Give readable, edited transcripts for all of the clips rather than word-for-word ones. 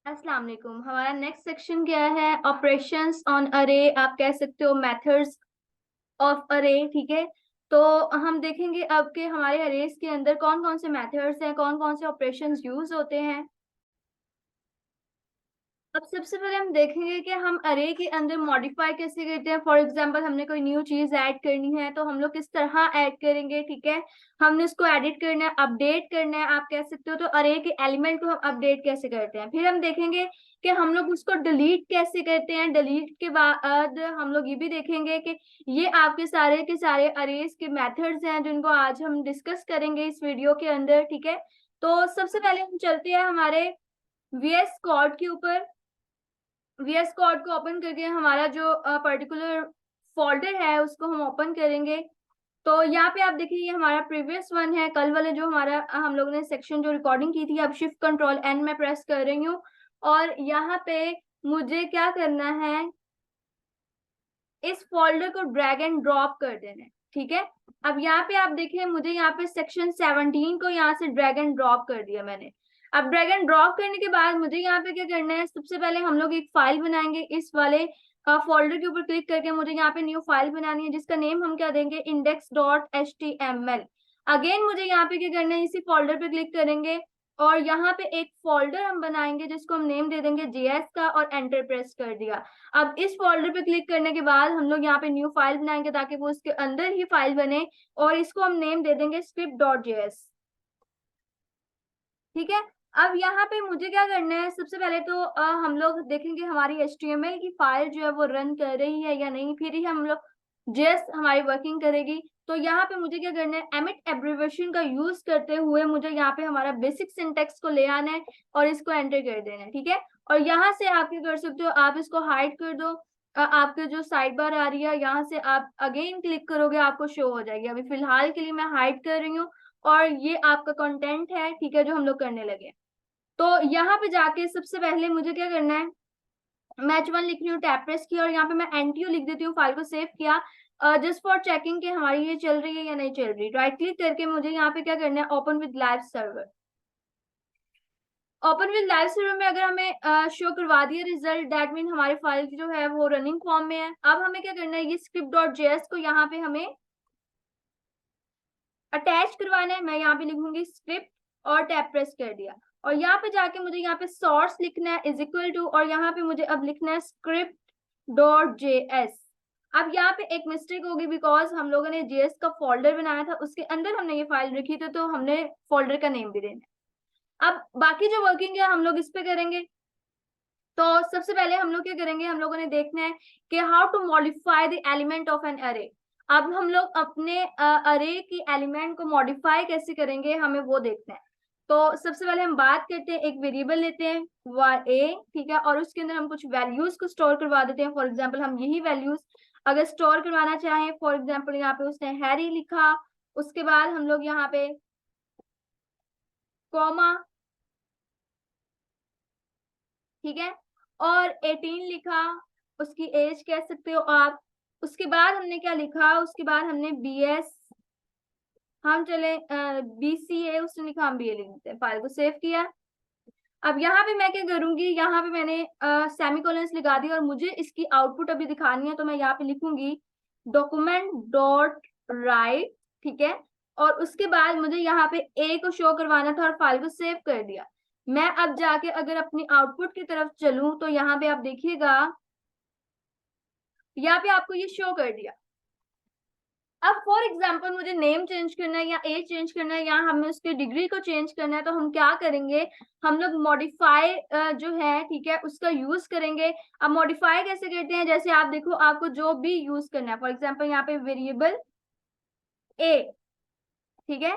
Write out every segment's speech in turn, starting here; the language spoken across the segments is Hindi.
अस्सलाम वालेकुम। हमारा नेक्स्ट सेक्शन क्या है? ऑपरेशंस ऑन अरे, आप कह सकते हो मेथड्स ऑफ अरे। ठीक है, तो हम देखेंगे अब के हमारे अरेज के अंदर कौन कौन से मेथड्स हैं, कौन कौन से ऑपरेशंस यूज होते हैं। अब सबसे पहले हम देखेंगे कि हम अरे के अंदर मॉडिफाई कैसे करते हैं। फॉर एग्जांपल हमने कोई न्यू चीज ऐड करनी है तो हम लोग किस तरह ऐड करेंगे। ठीक है, हमने उसको एडिट करना है, अपडेट करना है, आप कह सकते हो। तो अरे के एलिमेंट को हम अपडेट कैसे करते हैं। फिर हम देखेंगे कि हम लोग उसको डिलीट कैसे करते हैं। डिलीट के बाद हम लोग ये भी देखेंगे कि ये आपके सारे के सारे अरेज के मेथड्स हैं जिनको आज हम डिस्कस करेंगे इस वीडियो के अंदर। ठीक है, तो सबसे पहले हम चलते हैं हमारे वीएस कोड के ऊपर। वीएस कोड को ओपन करके हमारा जो पर्टिकुलर फोल्डर है उसको हम ओपन करेंगे। तो यहाँ पे आप देखिए ये हमारा प्रीवियस वन है, कल वाले जो हमारा हम लोगों ने सेक्शन जो रिकॉर्डिंग की थी। अब शिफ्ट कंट्रोल एन में प्रेस कर रही हूँ और यहाँ पे मुझे क्या करना है, इस फोल्डर को ड्रैग एंड ड्रॉप कर देना है। ठीक है, अब यहाँ पे आप देखिए मुझे यहाँ पे सेक्शन 17 को यहाँ से ड्रैग एंड ड्रॉप कर दिया मैंने। अब ड्रैग एंड ड्रॉप करने के बाद मुझे यहाँ पे क्या करना है, सबसे पहले हम लोग एक फाइल बनाएंगे। इस वाले फोल्डर के ऊपर क्लिक करके मुझे यहाँ पे न्यू फाइल बनानी है जिसका नेम हम क्या देंगे, index.html। अगेन मुझे यहाँ पे क्या करना है, इसी फोल्डर पे क्लिक करेंगे और यहाँ पे एक फोल्डर हम बनाएंगे जिसको हम नेम दे देंगे जेएस का और एंटर प्रेस कर दिया। अब इस फोल्डर पे क्लिक करने के बाद हम लोग यहाँ पे न्यू फाइल बनाएंगे ताकि वो उसके अंदर ही फाइल बने और इसको हम नेम दे देंगे script.js। ठीक है, अब यहाँ पे मुझे क्या करना है, सबसे पहले तो हम लोग देखेंगे हमारी HTML की फाइल जो है वो रन कर रही है या नहीं, फिर ही हम लोग JS हमारी वर्किंग करेगी। तो यहाँ पे मुझे क्या करना है, एमिट एब्रिविएशन का यूज करते हुए मुझे यहाँ पे हमारा बेसिक सिंटेक्स को ले आना है और इसको एंटर कर देना है। ठीक है, और यहाँ से आप क्या कर सकते हो, आप इसको हाइड कर दो। आपके जो साइड बार आ रही है यहाँ से आप अगेन क्लिक करोगे आपको शो हो जाएगी। अभी फिलहाल के लिए मैं हाइड कर रही हूँ और ये आपका कंटेंट है। ठीक है, जो हम लोग करने लगे। तो यहाँ पे जाके सबसे पहले मुझे क्या करना है, मैं H1 लिख रही हूँ, टैब प्रेस किया और यहाँ पे मैं NTU लिख देती हूँ, फाइल को सेव किया जस्ट फॉर चेकिंग कि हमारी ये चल रही है या नहीं चल रही। राइट क्लिक करके मुझे यहाँ पे क्या करना है, open with live server. Open with live server में अगर हमें शो करवा दिया रिजल्ट, दैट मीन हमारी फाइल जो है वो रनिंग फॉर्म में है। अब हमें क्या करना है, ये script.js को यहाँ पे हमें अटैच करवाना है। मैं यहाँ पे लिखूंगी स्क्रिप्ट और टैब प्रेस कर दिया और यहाँ पे जाके मुझे यहाँ पे सोर्स लिखना है इज इक्वल टू, और यहाँ पे मुझे अब लिखना है script.js। अब यहाँ पे एक मिस्टेक होगी बिकॉज हम लोगों ने जेएस का फोल्डर बनाया था, उसके अंदर हमने ये फाइल रखी थी तो हमने फोल्डर का नेम भी देना है। अब बाकी जो वर्किंग है हम लोग इस पे करेंगे। तो सबसे पहले हम लोग क्या करेंगे, हम लोगों ने देखना है कि how to modify the element of an array. अब हम लोग अपने अरे की एलिमेंट को मॉडिफाई कैसे करेंगे हमें वो देखना है। तो सबसे पहले हम बात करते हैं, एक वेरिएबल लेते हैं var a। ठीक है, और उसके अंदर हम कुछ वैल्यूज को स्टोर करवा देते हैं। फॉर एग्जाम्पल हम यही वैल्यूज अगर स्टोर करवाना चाहें, फॉर एग्जाम्पल यहाँ पे उसने हैरी लिखा, उसके बाद हम लोग यहाँ पे कॉमा, ठीक है, और 18 लिखा, उसकी एज कह सकते हो आप। उसके बाद हमने क्या लिखा, उसके बाद हमने BS, हम चले BCA उसने लिखा, हम BA लिख देते हैं। फाइल को सेव किया। अब यहाँ पे मैं क्या करूंगी, यहाँ पे मैंने सेमीकोलंस लगा दिया और मुझे इसकी आउटपुट अभी दिखानी है तो मैं यहाँ पे लिखूंगी डॉक्यूमेंट डॉट राइट। ठीक है, और उसके बाद मुझे यहाँ पे ए को शो करवाना था और फाइल को सेव कर दिया। मैं अब जाके अगर अपनी आउटपुट की तरफ चलूं तो यहाँ पे आप देखिएगा, यहाँ पे आपको ये शो कर दिया। अब फॉर एग्जाम्पल मुझे नेम चेंज करना है या एज चेंज करना है या हमें उसके डिग्री को चेंज करना है तो हम क्या करेंगे, हम लोग मॉडिफाई जो है, ठीक है, उसका यूज करेंगे। अब मॉडिफाई कैसे करते हैं, जैसे आप देखो आपको जो भी यूज करना है। फॉर एग्जाम्पल यहाँ पे वेरिएबल ए, ठीक है,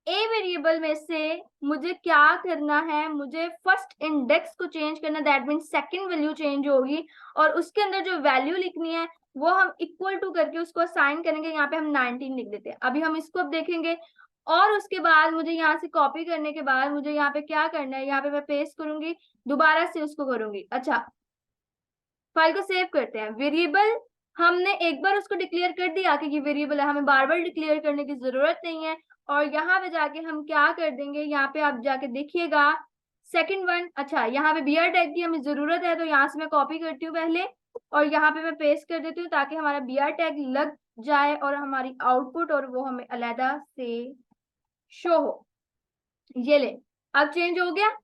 ए वेरिएबल में से मुझे क्या करना है, मुझे फर्स्ट इंडेक्स को चेंज करना, that mean second value change होगी और उसके अंदर जो वैल्यू लिखनी है वो हम इक्वल टू करके उसको असाइन करेंगे। यहाँ पे हम 19 लिख देते हैं। अभी हम इसको अब देखेंगे और उसके बाद मुझे यहाँ से कॉपी करने के बाद मुझे यहाँ पे क्या करना है, यहाँ पे मैं पेस्ट करूंगी, दोबारा से उसको करूंगी। अच्छा, फाइल को सेव करते हैं। वेरिएबल हमने एक बार उसको डिक्लेयर कर दिया कि ये वेरिएबल है, हमें बार बार डिक्लेयर करने की जरूरत नहीं है। और यहाँ पे जाके हम क्या कर देंगे, यहाँ पे आप जाके देखिएगा सेकंड वन, अच्छा यहाँ पे बीआर टैग की हमें जरूरत है, तो यहाँ से मैं कॉपी करती हूँ पहले और यहाँ पे मैं पेस्ट कर देती हूँ ताकि हमारा बीआर टैग लग जाए और हमारी आउटपुट और वो हमें अलहदा से शो हो। ये ले, अब चेंज हो गया,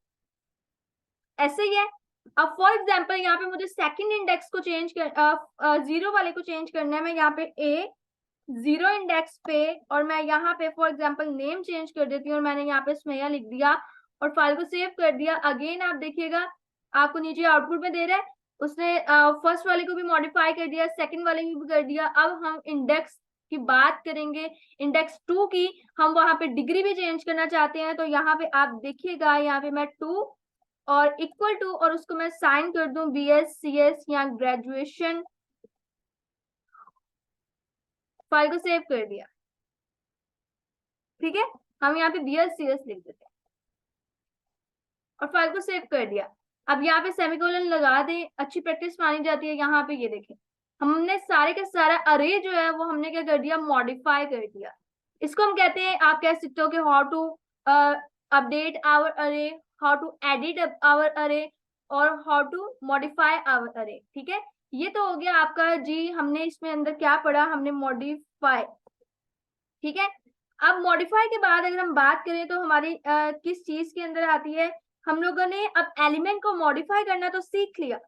ऐसे ही है। अब फॉर एग्जाम्पल यहाँ पे मुझे सेकंड इंडेक्स को चेंज कर, जीरो वाले को चेंज करना है। मैं यहाँ पे ए जीरो इंडेक्स पे और मैं यहाँ पे फॉर एग्जाम्पल नेम चेंज कर देती हूँ और मैंने यहाँ पे स्मेया लिख दिया और फाइल को सेव कर दिया। अगेन आप देखिएगा आपको नीचे आउटपुट में दे रहा है, उसने फर्स्ट वाले को भी मॉडिफाई कर दिया, सेकंड वाले को भी कर दिया। अब हम इंडेक्स की बात करेंगे, इंडेक्स 2 की। हम वहां पे डिग्री भी चेंज करना चाहते हैं, तो यहाँ पे आप देखिएगा, यहाँ पे मैं 2 और इक्वल टू और उसको मैं साइन कर दूं BS CS या ग्रेजुएशन, फाइल को सेव कर दिया। ठीक है, हम यहाँ पे BS CS लिख देते हैं और फाइल को सेव कर दिया। अब यहाँ पे सेमीकोलन लगा दें, अच्छी प्रैक्टिस मानी जाती है। यहाँ पे ये देखें, हमने सारे के सारा अरे जो है वो हमने क्या कर दिया, मॉडिफाई कर दिया। इसको हम कहते हैं, आप कह सकते हो कि हाउ टू अपडेट आवर अरे, हाउ टू एडिट आवर अरे और हाउ टू मॉडिफाई आवर अरे। ठीक है, ये तो हो गया आपका जी। हमने इसमें अंदर क्या पढ़ा, हमने मॉडिफाई। ठीक है, अब मॉडिफाई के बाद अगर हम बात करें तो हमारी किस चीज के अंदर आती है, हम लोगों ने अब एलिमेंट को मॉडिफाई करना तो सीख लिया।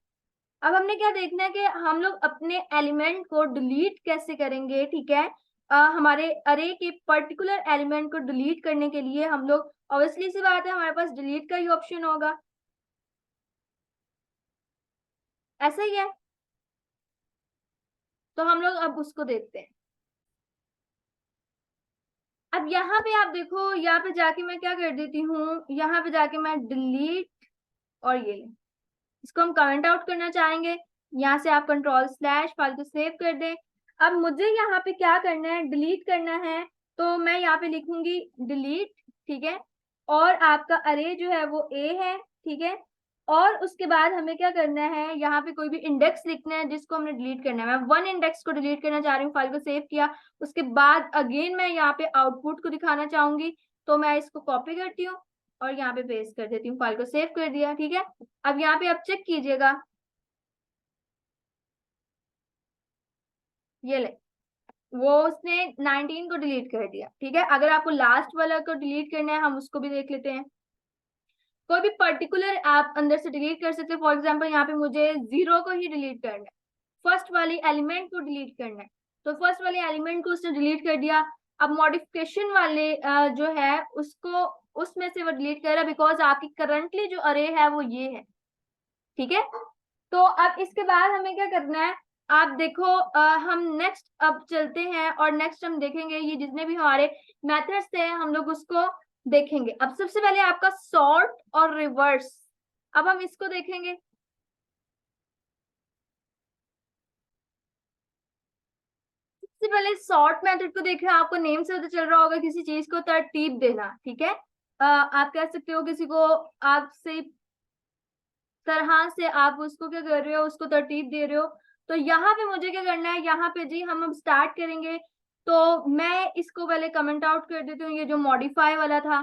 अब हमने क्या देखना है कि हम लोग अपने एलिमेंट को डिलीट कैसे करेंगे। ठीक है, हमारे अरे के पर्टिकुलर एलिमेंट को डिलीट करने के लिए हम लोग, ऑब्वियसली सी बात है, हमारे पास डिलीट का ही ऑप्शन होगा, ऐसा ही है। तो हम लोग अब उसको देखते हैं। अब यहाँ पे आप देखो, यहाँ पे जाके मैं क्या कर देती हूँ, यहाँ पे जाके मैं डिलीट और ये इसको हम कमेंट आउट करना चाहेंगे। यहाँ से आप कंट्रोल/ फाइल को सेव कर दें। अब मुझे यहाँ पे क्या करना है, डिलीट करना है, तो मैं यहाँ पे लिखूंगी डिलीट। ठीक है, और आपका अरे जो है वो ए है। ठीक है, और उसके बाद हमें क्या करना है, यहाँ पे कोई भी इंडेक्स लिखना है जिसको हमने डिलीट करना है। मैं 1 इंडेक्स को डिलीट करना चाह रही हूँ, फाइल को सेव किया। उसके बाद अगेन मैं यहाँ पे आउटपुट को दिखाना चाहूंगी, तो मैं इसको कॉपी करती हूँ और यहाँ पे पेस्ट कर देती हूँ, फाइल को सेव कर दिया। ठीक है, अब यहाँ पे आप चेक कीजिएगा, ये ले, वो उसने 19 को डिलीट कर दिया। ठीक है, अगर आपको लास्ट वाला को डिलीट करना है, हम उसको भी देख लेते हैं। कोई भी पर्टिकुलर आप अंदर से डिलीट कर सकते हैं। फॉर एग्जाम्पल यहाँ पे मुझे 0 को ही डिलीट करना है, फर्स्ट वाली एलिमेंट को डिलीट करना है, तो फर्स्ट वाले एलिमेंट को उसने डिलीट कर दिया। अब मॉडिफिकेशन वाले जो है उसको, उसमें से वो डिलीट कर रहा है, बिकॉज आपकी करंटली जो अरे है वो ये है। ठीक है, तो अब इसके बाद हमें क्या करना है, आप देखो, हम नेक्स्ट अब चलते हैं और नेक्स्ट हम देखेंगे ये जितने भी हमारे मेथड्स थे हम लोग उसको देखेंगे। अब सबसे पहले आपका सॉर्ट और रिवर्स, अब हम इसको देखेंगे। सबसे पहले सॉर्ट मेथड को देखें, आपको नेम से पता चल रहा होगा किसी चीज को तरतीब देना। ठीक है, आप कह सकते हो किसी को आपसे तरह से आप उसको क्या कर रहे हो, उसको तरतीब दे रहे हो। तो यहाँ पे मुझे क्या करना है, यहाँ पे जी हम अब स्टार्ट करेंगे, तो मैं इसको पहले कमेंट आउट कर देती हूँ, ये जो मॉडिफाई वाला था,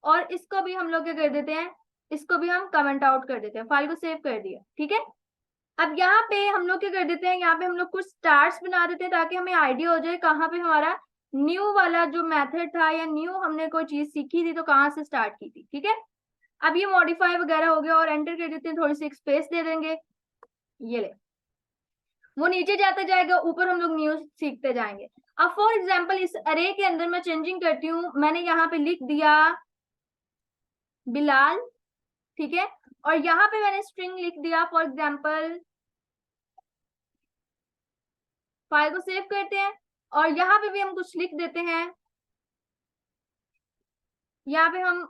और इसको भी हम लोग क्या कर देते हैं, इसको भी हम कमेंट आउट कर देते हैं, फाइल को सेव कर दिया। ठीक है, अब यहाँ पे हम लोग क्या कर देते हैं, यहाँ पे हम लोग कुछ स्टार्स बना देते हैं ताकि हमें आइडिया हो जाए कहाँ पे हमारा न्यू वाला जो मेथड था या न्यू हमने कोई चीज सीखी थी तो कहाँ से स्टार्ट की थी। ठीक है, अब ये मॉडिफाई वगैरह हो गया और एंटर कर देते हैं, थोड़ी सी स्पेस दे देंगे, ये ले, वो नीचे जाता जाएगा, ऊपर हम लोग न्यू सीखते जाएंगे। अब फॉर एग्जाम्पल इस अरे के अंदर मैं चेंजिंग करती हूँ, मैंने यहाँ पे लिख दिया बिलाल। ठीक है, और यहाँ पे मैंने स्ट्रिंग लिख दिया फॉर एग्जाम्पल, फाइल को सेव करते हैं और यहाँ पे भी हम कुछ लिख देते हैं। यहाँ पे हम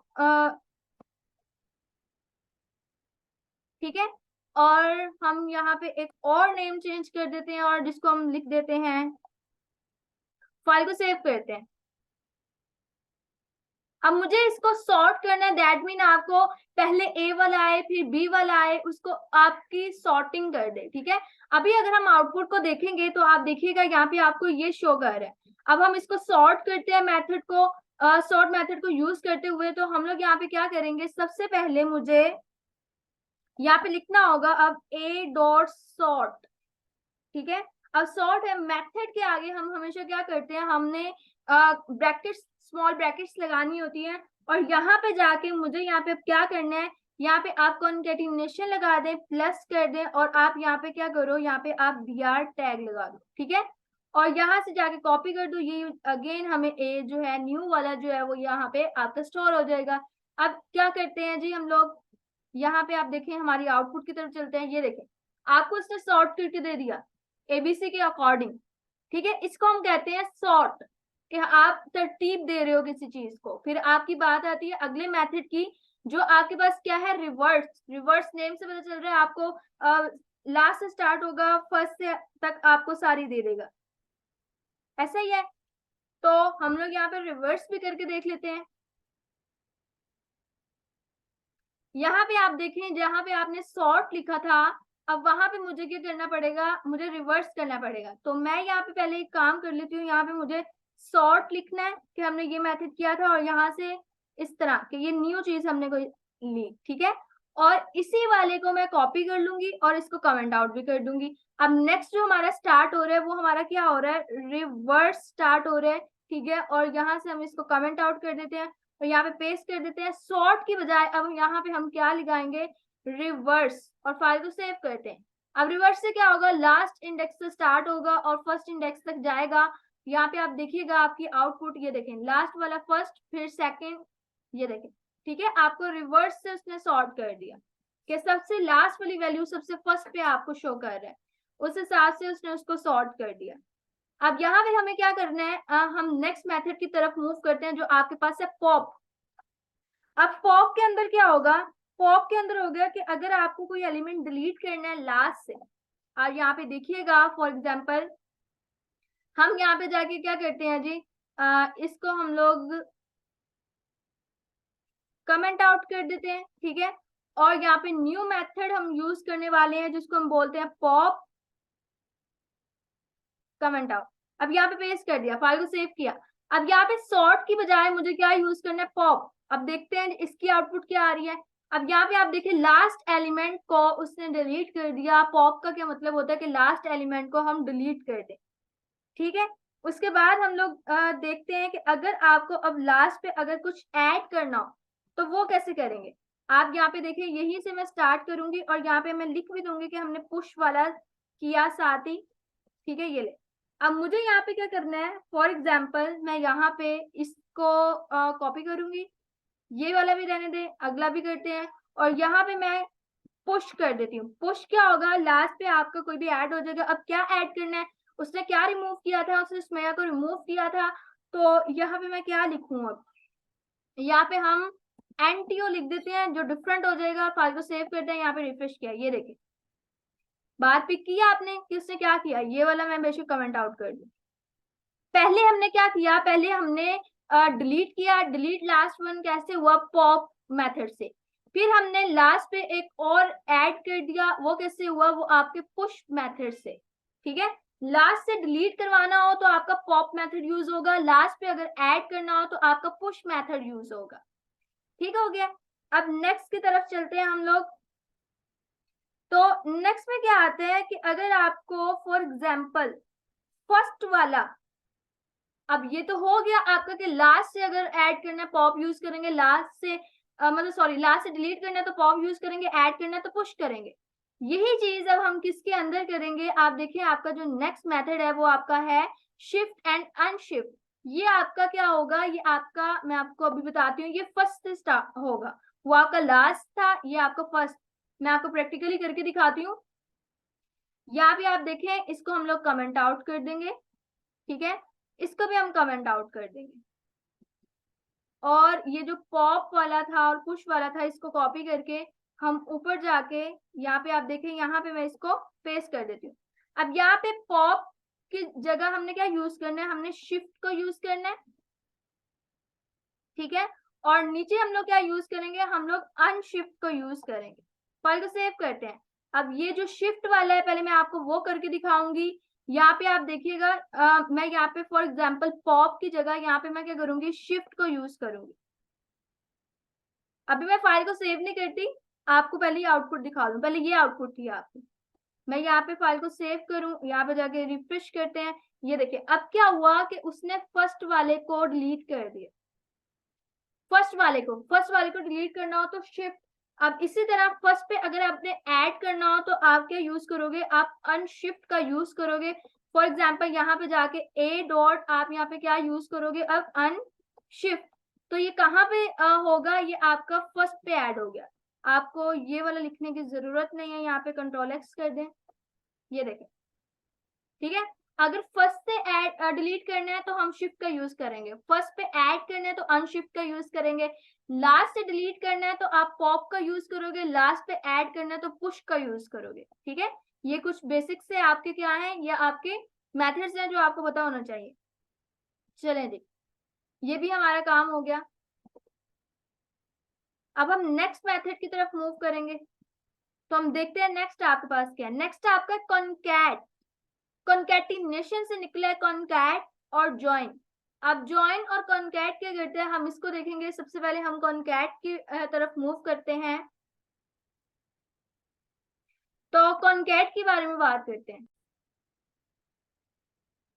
ठीक है, और हम यहाँ पे एक और नेम चेंज कर देते हैं और जिसको हम लिख देते हैं, फाइल को सेव करते हैं। अब मुझे इसको सॉर्ट करना है, दैट मीन आपको पहले ए वाला आए फिर बी वाला आए, उसको आपकी सॉर्टिंग कर दे। ठीक है, अभी अगर हम आउटपुट को देखेंगे तो आप देखिएगा यहाँ पे आपको ये शो कर रहा है। अब हम इसको सॉर्ट करते हैं मेथड को, सॉर्ट मेथड को यूज करते हुए, तो हम लोग यहाँ पे क्या करेंगे, सबसे पहले मुझे यहाँ पे लिखना होगा अब a डॉट सॉर्ट, ठीक है। अब सॉर्ट है, मेथड के आगे हम हमेशा क्या करते हैं, हमने ब्रैकेट्स, स्मॉल ब्रैकेट्स लगानी होती है, और यहाँ पे जाके मुझे यहाँ पे क्या करना है, यहाँ पे आप कॉन्केटिनेशन लगा दें, प्लस कर दें, और आप यहाँ पे क्या करो, यहाँ पे आप br टैग लगा दो, ठीक है। और यहाँ से जाके कॉपी कर दो, ये अगेन हमें a जो है न्यू वाला जो है वो यहाँ पे आपका स्टोर हो जाएगा। अब क्या करते हैं जी हम लोग, यहाँ पे आप देखें हमारी आउटपुट की तरफ चलते हैं, ये देखें आपको इसने सॉर्ट करके दे दिया एबीसी के अकॉर्डिंग, ठीक है। इसको हम कहते हैं सॉर्ट, कि आप तरतीब दे रहे हो किसी चीज को। फिर आपकी बात आती है अगले मेथड की, जो आपके पास क्या है, रिवर्स। रिवर्स नेम से पता चल रहा है आपको, लास्ट से स्टार्ट होगा, फर्स्ट से तक आपको सारी दे देगा, ऐसा ही है। तो हम लोग यहाँ पे रिवर्स भी करके देख लेते हैं। यहाँ पे आप देखें जहां पे आपने सॉर्ट लिखा था, अब वहां पे मुझे क्या करना पड़ेगा, मुझे रिवर्स करना पड़ेगा। तो मैं यहाँ पे पहले एक काम कर लेती हूँ, यहाँ पे मुझे सॉर्ट लिखना है कि हमने ये मेथड किया था, और यहाँ से इस तरह कि ये न्यू चीज हमने कोई ली, ठीक है। और इसी वाले को मैं कॉपी कर लूंगी और इसको कमेंट आउट भी कर दूंगी। अब नेक्स्ट जो हमारा स्टार्ट हो रहा है वो हमारा क्या हो रहा है, रिवर्स स्टार्ट हो रहा है, ठीक है। और यहाँ से हम इसको कमेंट आउट कर देते हैं और यहाँ पे पेस्ट कर देते हैं। सॉर्ट की बजाय अब यहाँ पे हम क्या लगाएंगे, रिवर्स, और फाइल को सेव करते हैं। अब रिवर्स से क्या होगा, लास्ट इंडेक्स से स्टार्ट होगा और फर्स्ट इंडेक्स तक जाएगा। यहाँ पे आप देखिएगा आपकी आउटपुट, ये देखें लास्ट वाला फर्स्ट, फिर सेकंड, ये देखें, ठीक है। आपको रिवर्स से उसने सॉर्ट कर दिया कि सबसे लास्ट वाली वैल्यू सबसे फर्स्ट पे आपको शो कर रहा है, उस हिसाब से उसने उसको सॉर्ट कर दिया। अब यहाँ पे हमें क्या करना है, हम नेक्स्ट मेथड की तरफ मूव करते हैं, जो आपके पास है पॉप। अब पॉप के अंदर क्या होगा, पॉप के अंदर हो गया कि अगर आपको कोई एलिमेंट डिलीट करना है लास्ट से, और यहाँ पे देखिएगा फॉर एग्जांपल हम यहाँ पे जाके क्या करते हैं जी, इसको हम लोग कमेंट आउट कर देते हैं, ठीक है। और यहाँ पे न्यू मेथड हम यूज करने वाले हैं जिसको हम बोलते हैं पॉप कमेंट आउट। अब यहाँ पे पेस्ट कर दिया, फाइल को सेव किया। अब यहाँ पे सॉर्ट की बजाय मुझे क्या यूज करना है, पॉप। अब देखते हैं इसकी आउटपुट क्या आ रही है। अब यहाँ पे आप देखिए लास्ट एलिमेंट को उसने डिलीट कर दिया। पॉप का क्या मतलब होता है कि लास्ट एलिमेंट को हम डिलीट कर दें, ठीक है। उसके बाद हम लोग देखते हैं कि अगर आपको अब लास्ट पे अगर कुछ ऐड करना हो तो वो कैसे करेंगे। आप यहाँ पे देखिए यहीं से मैं स्टार्ट करूंगी और यहाँ पे मैं लिख भी दूंगी कि हमने पुश वाला किया साथ ही, ठीक है। ये ले, अब मुझे यहाँ पे क्या करना है, फॉर एग्जाम्पल मैं यहाँ पे इसको कॉपी करूंगी, ये वाला भी रहने दे, अगला भी करते हैं, और यहाँ पे मैं पुश कर देती हूँ। पुश क्या होगा, लास्ट पे आपका कोई भी ऐड हो जाएगा। अब क्या ऐड करना है, उसने क्या रिमूव किया था, उसने स्मेया को रिमूव किया था, तो यहाँ पे मैं क्या लिखूं, अब यहाँ पे हम एनटीओ लिख देते हैं जो डिफरेंट हो जाएगा। फाइल को सेव करते हैं, यहाँ पे रिफ्रेश किया, ये देखिए बात पिक किया आपने कि उसने क्या किया, ये वाला मैं बेशक कमेंट आउट कर दूं। पहले हमने क्या किया, पहले हमने डिलीट किया। डिलीट लास्ट वन कैसे हुआ, पॉप मेथड से। फिर हमने लास्ट पे एक और ऐड कर दिया, वो कैसे हुआ, वो आपके पुश मेथड से, ठीक है। लास्ट से डिलीट करवाना हो तो आपका पॉप मेथड यूज होगा, लास्ट पे अगर ऐड करना हो तो आपका पुश मेथड यूज होगा, ठीक हो गया। अब नेक्स्ट की तरफ चलते हैं हम लोग। तो नेक्स्ट में क्या आता है कि अगर आपको फॉर एग्जाम्पल फर्स्ट वाला, अब ये तो हो गया आपका कि लास्ट से अगर ऐड करना है पॉप यूज करेंगे, लास्ट से मतलब सॉरी लास्ट से डिलीट करना है तो पॉप यूज करेंगे, ऐड करना है तो पुश करेंगे। यही चीज अब हम किसके अंदर करेंगे, आप देखिए आपका जो नेक्स्ट मेथड है वो आपका है शिफ्ट एंड अनशिफ्ट। ये आपका क्या होगा, ये आपका मैं आपको अभी बताती हूँ, ये फर्स्ट से स्टार्ट होगा, वो आपका लास्ट था, ये आपका फर्स्ट। मैं आपको प्रैक्टिकली करके दिखाती हूँ। यहाँ भी आप देखें, इसको हम लोग कमेंट आउट कर देंगे, ठीक है। इसको भी हम कमेंट आउट कर देंगे, और ये जो पॉप वाला था और पुश वाला था इसको कॉपी करके हम ऊपर जाके यहाँ पे आप देखें, यहाँ पे मैं इसको पेस्ट कर देती हूँ। अब यहाँ पे पॉप की जगह हमने क्या यूज करना है, हमने शिफ्ट को यूज करना है, ठीक है। और नीचे हम लोग क्या यूज करेंगे, हम लोग अनशिफ्ट को यूज करेंगे। फाइल को सेव करते हैं। अब ये जो शिफ्ट वाला है पहले मैं आपको वो करके दिखाऊंगी, यहाँ पे आप देखिएगा मैं यहाँ पे फॉर एग्जांपल पॉप की जगह यहाँ पे मैं क्या करूंगी, शिफ्ट को यूज करूंगी। अभी मैं फाइल को सेव नहीं करती, आपको पहले ये आउटपुट दिखा दूं। पहले ये आउटपुट थी आपकी, मैं यहाँ पे फाइल को सेव करूं, यहाँ पे जाके रिफ्रेश करते हैं। ये देखिए अब क्या हुआ कि उसने फर्स्ट वाले को डिलीट कर दिया। फर्स्ट वाले को डिलीट करना हो तो शिफ्ट। अब इसी तरह फर्स्ट पे अगर आपने ऐड करना हो तो आप क्या यूज करोगे, आप अनशिफ्ट का यूज करोगे। फॉर एग्जाम्पल यहाँ पे जाके ए डॉट आप यहाँ पे क्या यूज करोगे, अब अनशिफ्ट। तो ये कहाँ पे होगा, ये आपका फर्स्ट पे ऐड हो गया। आपको ये वाला लिखने की जरूरत नहीं है, यहाँ पे कंट्रोल एक्स कर दें, ये देखें, ठीक है। अगर फर्स्ट से ऐड डिलीट करना है तो हम शिफ्ट का यूज करेंगे, फर्स्ट पे ऐड करना है तो अनशिफ्ट का यूज करेंगे, लास्ट से डिलीट करना है तो आप पॉप का यूज करोगे, लास्ट पे ऐड करना है तो पुश का यूज करोगे, ठीक है। ये कुछ बेसिक्स से आपके क्या है, या आपके मेथड्स हैं जो आपको पता होना चाहिए। चलें जी, ये भी हमारा काम हो गया। अब हम नेक्स्ट मेथड की तरफ मूव करेंगे, तो हम देखते हैं नेक्स्ट आपके पास क्या है। नेक्स्ट आपका कॉन्कैट, कॉन्कैटिनेशन से निकला है कॉन्कैट और ज्वाइन। अब ज्वाइन और कॉन्कैट क्या करते हैं, हम इसको देखेंगे। सबसे पहले हम कॉन्कैट की तरफ मूव करते हैं, तो कॉन्कैट के बारे में बात करते हैं।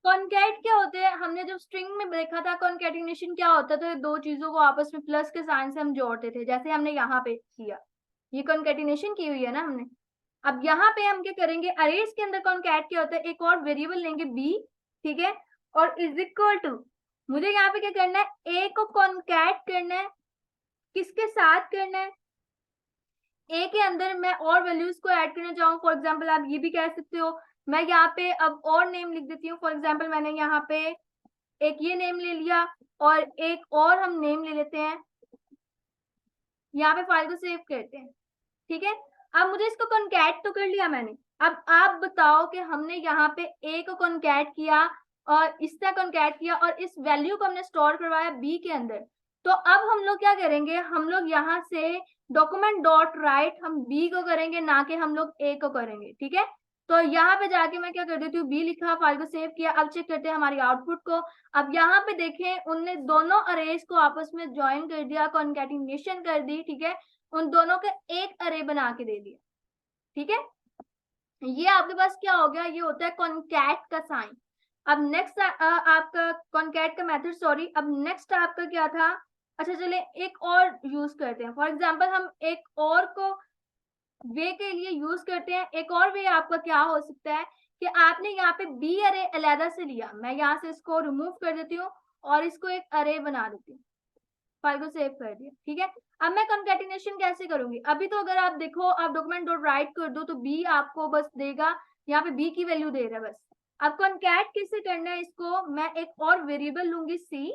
कॉन्कैट क्या होते हैं, हमने जब स्ट्रिंग में देखा था कॉन्कैटिनेशन क्या होता था, दो चीजों को आपस में प्लस के साइन से हम जोड़ते थे, जैसे हमने यहाँ पे किया, ये कॉन्कैटिनेशन की हुई है ना हमने। अब यहाँ पे हम क्या करेंगे, अरेज के अंदर कॉन्कैट क्या होता है, एक और वेरिएबल लेंगे बी, ठीक है, और इज इक्वल टू, मुझे यहाँ पे क्या करना है, ए को कॉन्कैट करना है, किसके साथ करना है, ए के अंदर मैं और वैल्यूज को ऐड करना चाहूँ। फॉर एग्जाम्पल आप ये भी कह सकते हो, मैं यहाँ पे अब और नेम लिख देती हूँ। फॉर एग्जाम्पल मैंने यहाँ पे एक ये नेम ले लिया और एक और हम नेम ले लेते हैं, यहाँ पे फाइल को सेव करते हैं, ठीक है। अब मुझे इसको कॉन्कैट तो कर लिया मैंने, अब आप बताओ कि हमने यहाँ पे ए को कॉन्कैट किया और इस तरह कॉन्कैट किया और इस वैल्यू को हमने स्टोर करवाया बी के अंदर। तो अब हम लोग क्या करेंगे, हम लोग यहाँ से डॉक्यूमेंट डॉट राइट हम बी को करेंगे, ना कि हम लोग ए को करेंगे, ठीक है। तो यहाँ पे जाके मैं क्या कर देती हूँ, बी लिखा, फाइल को सेव किया। अब चेक करते हैं हमारी आउटपुट को। अब यहाँ पे देखें, उनने दोनों अरेज को आपस में ज्वाइन कर दिया, कॉन्कैटिनेशन कर दी, ठीक है, उन दोनों का एक अरे बना के दे दिया, ठीक है। ये आपके पास क्या हो गया, ये होता है कॉन्कैट का साइन। अब नेक्स्ट आपका कॉन्कैट का मेथड, सॉरी, अब नेक्स्ट आपका क्या था, अच्छा चले एक और यूज करते हैं। फॉर एग्जांपल हम एक और को वे के लिए यूज करते हैं। एक और वे आपका क्या हो सकता है कि आपने यहाँ पे बी अरे अलहदा से लिया, मैं यहाँ से इसको रिमूव कर देती हूँ और इसको एक अरे बना देती हूँ, फाइल को सेव कर दिया, ठीक है। अब मैं कॉन्कैटिनेशन कैसे करूंगी, अभी तो अगर आप देखो, आप डॉक्यूमेंट डॉट राइट कर दो तो बी आपको बस देगा, यहाँ पे बी की वैल्यू दे रहा है बस। अब कॉन्कैट कैसे करना है इसको, मैं एक और वेरिएबल लूंगी सी,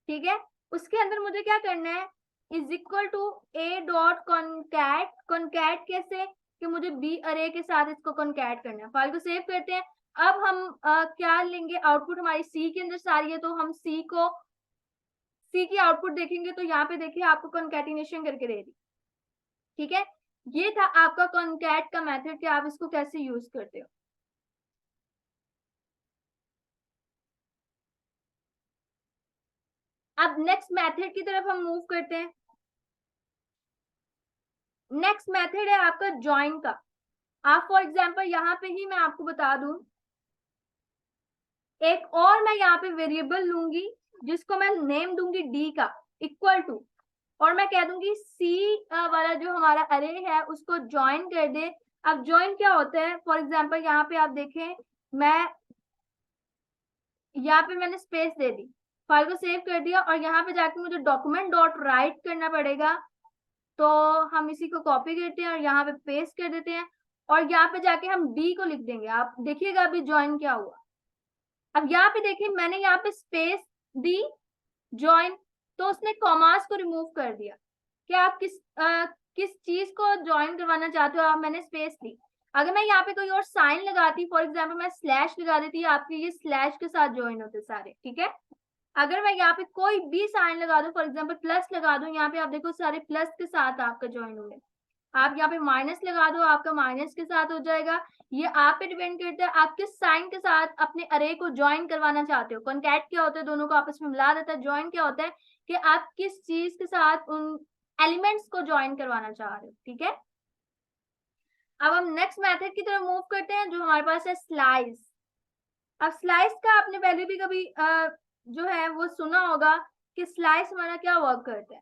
ठीक है, उसके अंदर मुझे क्या करना है, is equal to a dot concat. Concat कैसे कि मुझे बी अरे के साथ इसको कॉन्कैट करना है। फाइल को सेव करते हैं। अब हम क्या लेंगे, आउटपुट हमारी सी के अंदर सारी है, तो हम सी की आउटपुट देखेंगे, तो यहाँ पे देखिए आपको कॉन्कैटिनेशन करके दे दी, ठीक है। ये था आपका कॉन्कैट का मेथड कि आप इसको कैसे यूज करते हो। अब नेक्स्ट मेथड की तरफ हम मूव करते हैं। नेक्स्ट मेथड है आपका ज्वाइन का। आप फॉर एग्जांपल यहाँ पे ही मैं आपको बता दूं, एक और मैं यहाँ पे वेरिएबल लूंगी जिसको मैं नेम दूंगी डी का, इक्वल टू, और मैं कह दूंगी सी वाला जो हमारा अरे है उसको ज्वाइन कर दे। अब ज्वाइन क्या होता है, फॉर एग्जांपल यहाँ पे आप देखें, मैं यहाँ पे मैंने स्पेस दे दी, फाइल को सेव कर दिया और यहाँ पे जाके मुझे डॉक्यूमेंट डॉट राइट करना पड़ेगा। तो हम इसी को कॉपी करते हैं और यहाँ पे पेस्ट कर देते हैं और यहाँ पे जाके हम डी को लिख देंगे। आप देखिएगा अभी ज्वाइन क्या हुआ। अब यहाँ पे देखिए मैंने यहाँ पे स्पेस दी ज्वाइन, तो उसने कॉमास को रिमूव कर दिया कि आप किस चीज को ज्वाइन करवाना चाहते हो। आप मैंने स्पेस दी, अगर मैं यहाँ पे कोई और साइन लगाती, फॉर एग्जाम्पल मैं स्लैश लगा देती, आपके ये स्लैश के साथ ज्वाइन होते सारे, ठीक है। अगर मैं यहाँ पे कोई भी साइन लगा दूं, फॉर एग्जाम्पल प्लस लगा दूं, यहाँ पे आप देखो सारे प्लस के साथ आपका ज्वाइन हुए। आप यहाँ पे माइनस लगा दो, आपका माइनस के साथ हो जाएगा। ये आप पे डिपेंड करता है आप किस साइन के साथ अपने अरे को ज्वाइन करवाना चाहते हो। कॉन्कैट क्या होता है, दोनों को आपस में मिला देता है। ज्वाइन क्या होता है कि आप किस चीज के साथ उन एलिमेंट्स को ज्वाइन करवाना चाह रहे हो, ठीक है। अब हम नेक्स्ट मेथड की तरफ मूव करते हैं जो हमारे पास है स्लाइस। अब स्लाइस का आपने पहले भी कभी जो है वो सुना होगा कि स्लाइस हमारा क्या वर्क करता है।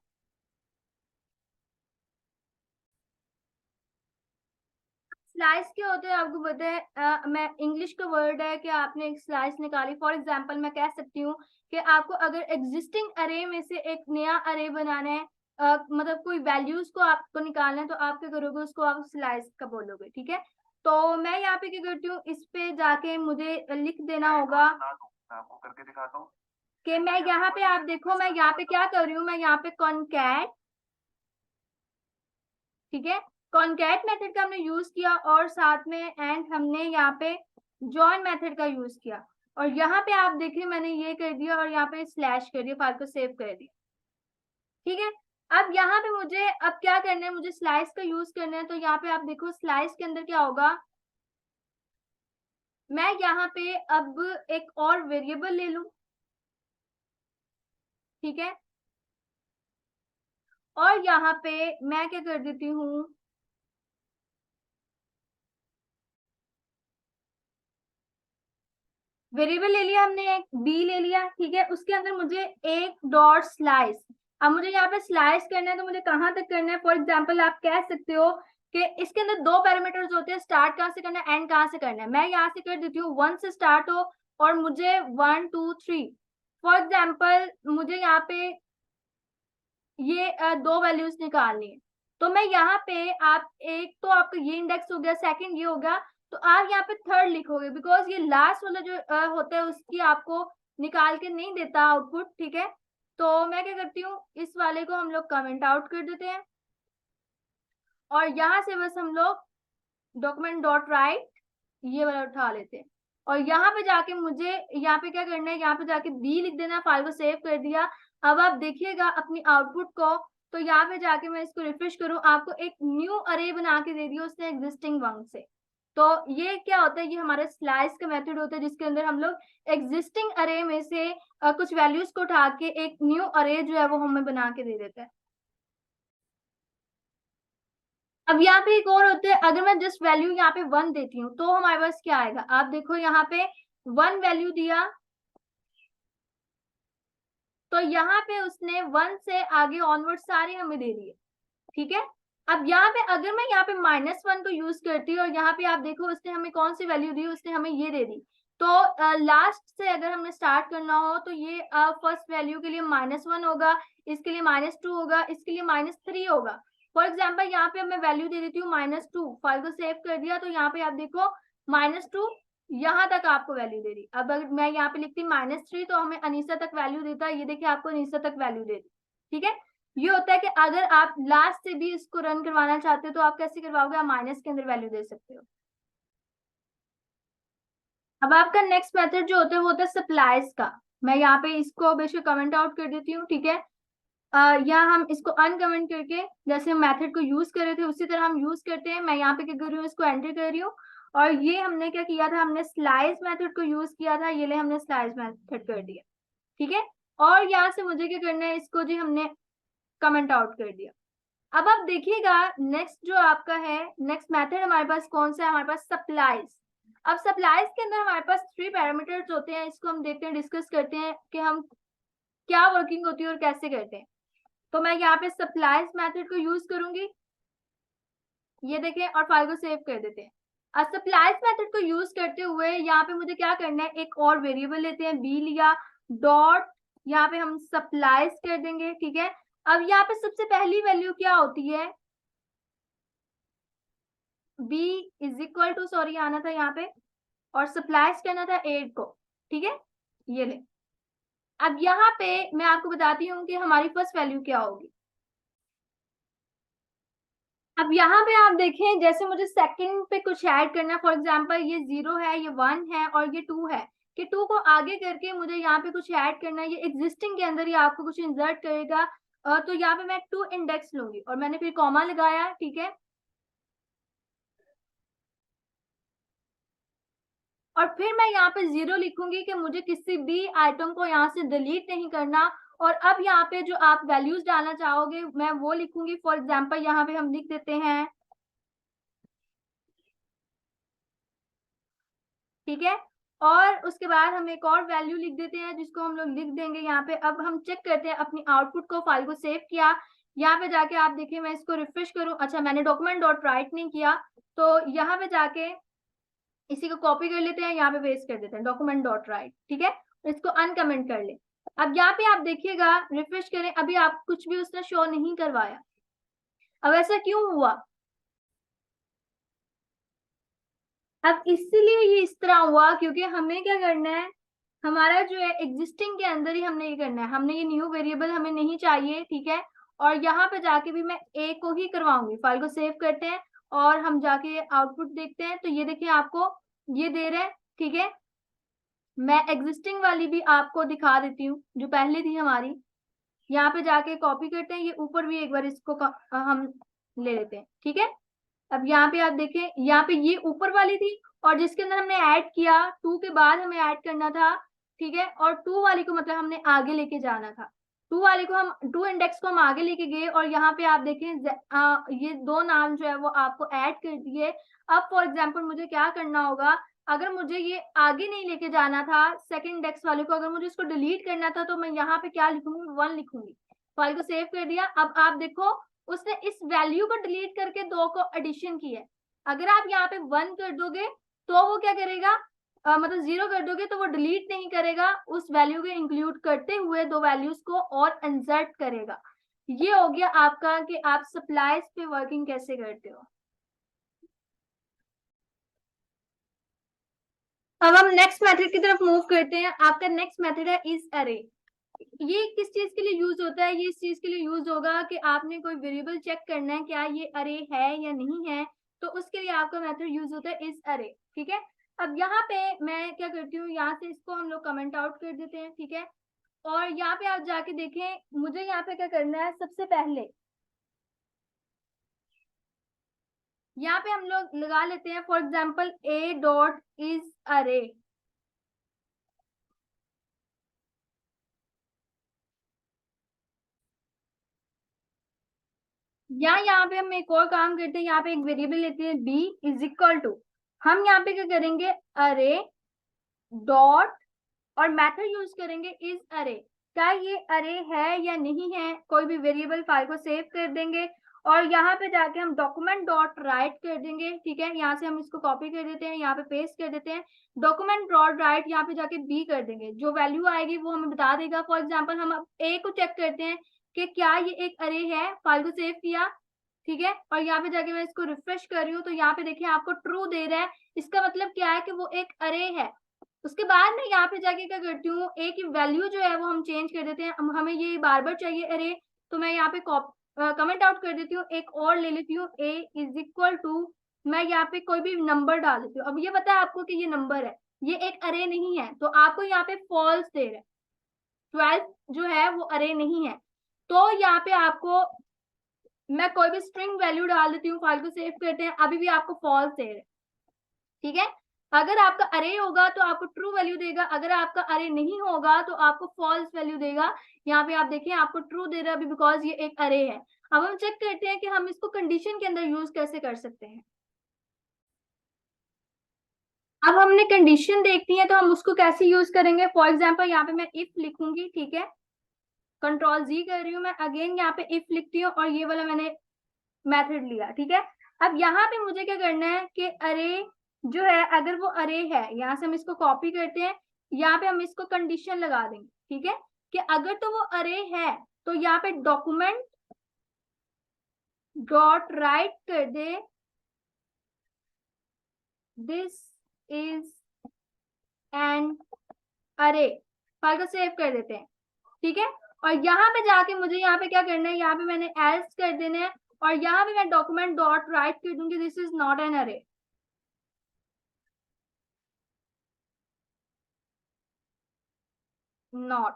स्लाइस क्या होते हैं आपको पता है। मैं इंग्लिश का वर्ड है कि आपने एक स्लाइस निकाली। फॉर एग्जांपल मैं कह सकती हूँ कि आपको अगर एग्जिस्टिंग अरे में से एक नया अरे बनाना है, मतलब कोई वैल्यूज को आपको निकालना है, तो आप क्या करोगे, उसको आप स्लाइस का बोलोगे, ठीक है। तो मैं यहाँ पे क्या करती हूँ, इस पे जाके मुझे लिख देना होगा आपको करके दिखाता हूँ कि मैं यहाँ पे, आप देखो मैं यहाँ पे क्या कर रही हूँ, मैं यहाँ पे कॉन्कैट, ठीक है, कॉन्कैट मेथड का हमने यूज किया और साथ में एंड हमने यहाँ पे जॉइन मेथड का यूज किया। और यहाँ पे आप देखिए मैंने ये कर दिया और यहाँ पे स्लैश कर दिया, फाइल को सेव कर दिया, ठीक है। अब यहाँ पे मुझे अब क्या करना है, मुझे स्लाइस का यूज करना है। तो यहाँ पे आप देखो स्लाइस के अंदर क्या होगा, मैं यहाँ पे अब एक और वेरिएबल ले लूं, ठीक है। और यहाँ पे मैं क्या कर देती हूँ, वेरिएबल ले लिया हमने, एक बी ले लिया, ठीक है। उसके अंदर मुझे एक डॉट स्लाइस, अब मुझे यहाँ पे स्लाइस करना है तो मुझे कहाँ तक करना है। फॉर एग्जांपल आप कह सकते हो कि इसके अंदर दो पैरामीटर्स होते हैं, स्टार्ट कहाँ से करना है, एंड कहाँ से करना है। मैं यहाँ से कर देती हूँ 1 से स्टार्ट हो और मुझे 1 2 3। फॉर एग्जाम्पल मुझे यहाँ पे ये दो वैल्यूज निकालनी है, तो मैं यहाँ पे आप एक तो आपका ये इंडेक्स हो गया, सेकंड ये हो गया, तो आप यहाँ पे थर्ड लिखोगे बिकॉज ये लास्ट वाला जो होता है उसकी आपको निकाल के नहीं देता आउटपुट, ठीक है। तो मैं क्या करती हूँ, इस वाले को हम लोग कमेंट आउट कर देते हैं और यहाँ से बस हम लोग डॉक्यूमेंट डॉट राइट ये वाला उठा लेते हैं। और यहाँ पे जाके मुझे यहाँ पे क्या करना है, यहाँ पे जाके बी लिख देना, फाइल को सेव कर दिया। अब आप देखिएगा अपनी आउटपुट को, तो यहाँ पे जाके मैं इसको रिफ्रेश करूं, आपको एक न्यू अरे बना के दे दिया उसने एग्जिस्टिंग वन से। तो ये क्या होता है, ये हमारा स्लाइस का मेथड होता है जिसके अंदर हम लोग एग्जिस्टिंग अरे में से कुछ वैल्यूज को उठा के एक न्यू अरे जो है वो हमें बना के दे देता है। अब यहाँ पे एक और होता है, अगर मैं जस्ट वैल्यू यहाँ पे 1 देती हूँ तो हमारे पास क्या आएगा, आप देखो यहाँ पे 1 वैल्यू दिया, तो यहाँ पे उसने 1 से आगे ऑनवर्ड सारे हमें दे दिए, ठीक है। अब यहाँ पे अगर मैं यहाँ पे -1 को यूज करती हूँ और यहाँ पे आप देखो उसने हमें कौन सी वैल्यू दी, उसने हमें ये दे दी। तो लास्ट से अगर हमें स्टार्ट करना हो तो ये फर्स्ट वैल्यू के लिए -1 होगा, इसके लिए -2 होगा, इसके लिए -3 होगा। फॉर एग्जाम्पल यहाँ पे मैं वैल्यू दे देती हूँ -2, फाइल को सेव कर दिया, तो यहाँ पे आप देखो -2 यहाँ तक आपको वैल्यू दे दी। अब अगर मैं यहाँ पे लिखती -3 तो हमें अनीसा तक वैल्यू देता है, ये देखिए आपको अनीसा तक वैल्यू दे दी, ठीक है। ये होता है कि अगर आप लास्ट से भी इसको रन करवाना चाहते हो तो आप कैसे करवाओगे, आप माइनस के अंदर वैल्यू दे सकते हो। अब आपका नेक्स्ट मेथड जो होता है वो होता है सप्लाइज का। मैं यहाँ पे इसको बेशक कमेंट आउट कर देती हूँ, ठीक है। यहाँ हम इसको अनकमेंट करके जैसे हम मेथड को यूज कर रहे थे उसी तरह हम यूज करते हैं। मैं यहाँ पे क्या कर रही हूँ, इसको एंटर कर रही हूँ और ये हमने क्या किया था, हमने स्लाइस मेथड को यूज किया था, ये ले हमने स्लाइस मेथड कर दिया, ठीक है। और यहाँ से मुझे क्या करना है, इसको जी हमने कमेंट आउट कर दिया। अब आप देखिएगा नेक्स्ट जो आपका है, नेक्स्ट मेथड हमारे पास कौन सा है, हमारे पास सप्लाइज। अब सप्लाइज के अंदर हमारे पास 3 पैरामीटर्स होते हैं, इसको हम देखते हैं, डिस्कस करते हैं कि हम क्या वर्किंग होती है और कैसे करते हैं। तो मैं यहाँ पे सप्लाइज मेथड को यूज करूंगी, ये देखें, और फाइल को सेव कर देते हैं। अब सप्लाइज मेथड को यूज करते हुए यहाँ पे मुझे क्या करना है, एक और वेरिएबल लेते हैं, बी लिया, डॉट यहाँ पे हम सप्लाइज कर देंगे, ठीक है। अब यहाँ पे सबसे पहली वैल्यू क्या होती है, b is equal to, sorry आना था यहाँ पे, और सप्लाइज करना था 8 को, ठीक है, ये ले। अब यहाँ पे मैं आपको बताती हूँ कि हमारी फर्स्ट वैल्यू क्या होगी। अब यहाँ पे आप देखें जैसे मुझे सेकंड पे कुछ ऐड करना है, फॉर एग्जांपल ये 0 है, ये 1 है और ये 2 है, कि 2 को आगे करके मुझे यहाँ पे कुछ ऐड करना है, ये एग्जिस्टिंग के अंदर ही आपको कुछ इंसर्ट करेगा। तो यहाँ पे मैं 2 इंडेक्स लूंगी और मैंने फिर कॉमा लगाया, ठीक है। और फिर मैं यहाँ पे 0 लिखूंगी कि मुझे किसी भी आइटम को यहाँ से डिलीट नहीं करना। और अब यहाँ पे जो आप वैल्यूज डालना चाहोगे मैं वो लिखूंगी। फॉर एग्जाम्पल यहाँ पे हम लिख देते हैं, ठीक है। और उसके बाद हम एक और वैल्यू लिख देते हैं जिसको हम लोग लिख देंगे यहाँ पे। अब हम चेक करते हैं अपनी आउटपुट को, फाइल को सेव किया। यहाँ पे जाके आप देखिए, मैं इसको रिफ्रेश करूं, अच्छा मैंने डॉक्यूमेंट डॉट राइट नहीं किया, तो यहाँ पे जाके इसी को कॉपी कर लेते हैं, यहाँ पे पेस्ट कर देते हैं डॉक्यूमेंट डॉट राइट, ठीक है। इसको अनकमेंट कर ले। अब यहाँ पे आप देखिएगा, रिफ्रेश करें, अभी आप कुछ भी उसने शो नहीं करवाया। अब ऐसा क्यों हुआ? अब इसलिए ये इस तरह हुआ क्योंकि हमें क्या करना है, हमारा जो है एग्जिस्टिंग के अंदर ही हमने ये करना है, हमने ये न्यू वेरिएबल हमें नहीं चाहिए, ठीक है। और यहाँ पे जाके भी मैं ए को ही करवाऊंगी। फाइल को सेव करते हैं और हम जाके आउटपुट देखते हैं, तो ये देखिए आपको ये दे रहा है, ठीक है। मैं एग्जिस्टिंग वाली भी आपको दिखा देती हूँ जो पहले थी हमारी। यहाँ पे जाके कॉपी करते हैं, ये ऊपर भी एक बार इसको हम ले लेते हैं, ठीक है। अब यहाँ पे आप देखें, यहाँ पे ये ऊपर वाली थी और जिसके अंदर हमने ऐड किया 2 के बाद हमें ऐड करना था, ठीक है। और 2 वाली को मतलब हमने आगे लेके जाना था, 2 वाले को हम 2 इंडेक्स को हम आगे लेके गए और यहाँ पे आप देखें ये 2 नाम जो है वो आपको ऐड कर दिए। अब फॉर एग्जाम्पल मुझे क्या करना होगा, अगर मुझे ये आगे नहीं लेके जाना था सेकंड इंडेक्स वाले को, अगर मुझे इसको डिलीट करना था, तो मैं यहाँ पे क्या लिखूंगी, 1 लिखूंगी। फाइल को सेव कर दिया। अब आप देखो उसने इस वैल्यू को डिलीट करके 2 को एडिशन किया है। अगर आप यहाँ पे 1 कर दोगे तो वो क्या करेगा, मतलब 0 कर दोगे तो वो डिलीट नहीं करेगा, उस वैल्यू को इंक्लूड करते हुए 2 वैल्यूज को और इंसर्ट करेगा। ये हो गया आपका कि आप सप्लाईज पे वर्किंग कैसे करते हो। अब हम नेक्स्ट मेथड की तरफ मूव करते हैं। आपका नेक्स्ट मेथड है इज अरे। ये किस चीज के लिए यूज होता है? ये इस चीज के लिए यूज होगा कि आपने कोई वेरिएबल चेक करना है क्या ये अरे है या नहीं है, तो उसके लिए आपका मेथड यूज होता है इज अरे, ठीक है। अब यहाँ पे मैं क्या करती हूँ, यहाँ से इसको हम लोग कमेंट आउट कर देते हैं, ठीक है। और यहाँ पे आप जाके देखें, मुझे यहाँ पे क्या करना है, सबसे पहले यहाँ पे हम लोग लगा लेते हैं for example A dot is अरे। यहाँ पे हम एक और काम करते हैं, यहाँ पे एक वेरिएबल लेते हैं बी इज इक्वल टू, हम यहाँ पे क्या करेंगे, अरे डॉट और मेथड यूज करेंगे इज अरे। क्या ये अरे है या नहीं है, कोई भी वेरिएबल फाइल को सेव कर देंगे और यहाँ पे जाके हम डॉक्यूमेंट डॉट राइट कर देंगे, ठीक है। यहाँ से हम इसको कॉपी कर देते हैं, यहाँ पे पेस्ट कर देते हैं, डॉक्यूमेंट डॉट राइट, यहाँ पे जाके बी कर देंगे, जो वैल्यू आएगी वो हमें बता देगा। फॉर एग्जाम्पल हम अब ए को चेक करते हैं कि क्या ये एक अरे है, फाइल को सेव किया, ठीक है। और यहाँ पे जाके मैं इसको रिफ्रेश कर रही हूँ, तो यहाँ पे देखिए आपको ट्रू दे रहा है, इसका मतलब क्या है कि वो एक अरे है। उसके बाद मैं यहाँ पे जाके क्या करती हूँ, ए की वैल्यू जो है वो हम चेंज कर देते हैं, हमें ये बार बार चाहिए अरे, तो मैं यहाँ पे कमेंट आउट कर देती हूँ, एक और ले लेती हूँ ए इज इक्वल टू, मैं यहाँ पे कोई भी नंबर डाल देती हूँ। अब ये पता है आपको कि ये नंबर है, ये एक अरे नहीं है, तो आपको यहाँ पे फॉल्स दे रहा है, 12 जो है वो अरे नहीं है। तो यहाँ पे आपको मैं कोई भी स्ट्रिंग वैल्यू डाल देती हूँ, फाइल को सेव करते हैं, अभी भी आपको फॉल्स दे रहा है, ठीक है। अगर आपका अरे होगा तो आपको ट्रू वैल्यू देगा, अगर आपका अरे नहीं होगा तो आपको फॉल्स वैल्यू देगा। यहाँ पे आप देखिए आपको ट्रू दे रहा है अभी, बिकॉज ये एक अरे है। अब हम चेक करते हैं कि हम इसको कंडीशन के अंदर यूज कैसे कर सकते हैं। अब हमने कंडीशन देखनी है तो हम उसको कैसे यूज करेंगे। फॉर एग्जाम्पल यहाँ पे मैं इफ लिखूंगी, ठीक है, कंट्रोल जी कर रही हूँ मैं, अगेन यहाँ पे इफ लिखती हूँ और ये वाला मैंने मेथड लिया, ठीक है। अब यहाँ पे मुझे क्या करना है कि अरे जो है, अगर वो अरे है, यहाँ से हम इसको कॉपी करते हैं, यहाँ पे हम इसको कंडीशन लगा देंगे, ठीक है, कि अगर तो वो अरे है तो यहाँ पे डॉक्यूमेंट डॉट राइट कर दे दिस इज एन अरे, फाइल को सेव कर देते हैं, ठीक है। और यहाँ पे जाके मुझे यहाँ पे क्या करना है, यहाँ पे मैंने एल्स कर देना है और यहाँ पे मैं डॉक्यूमेंट डॉट राइट कर दूंगी दिस इज नॉट एन अरे, नॉट,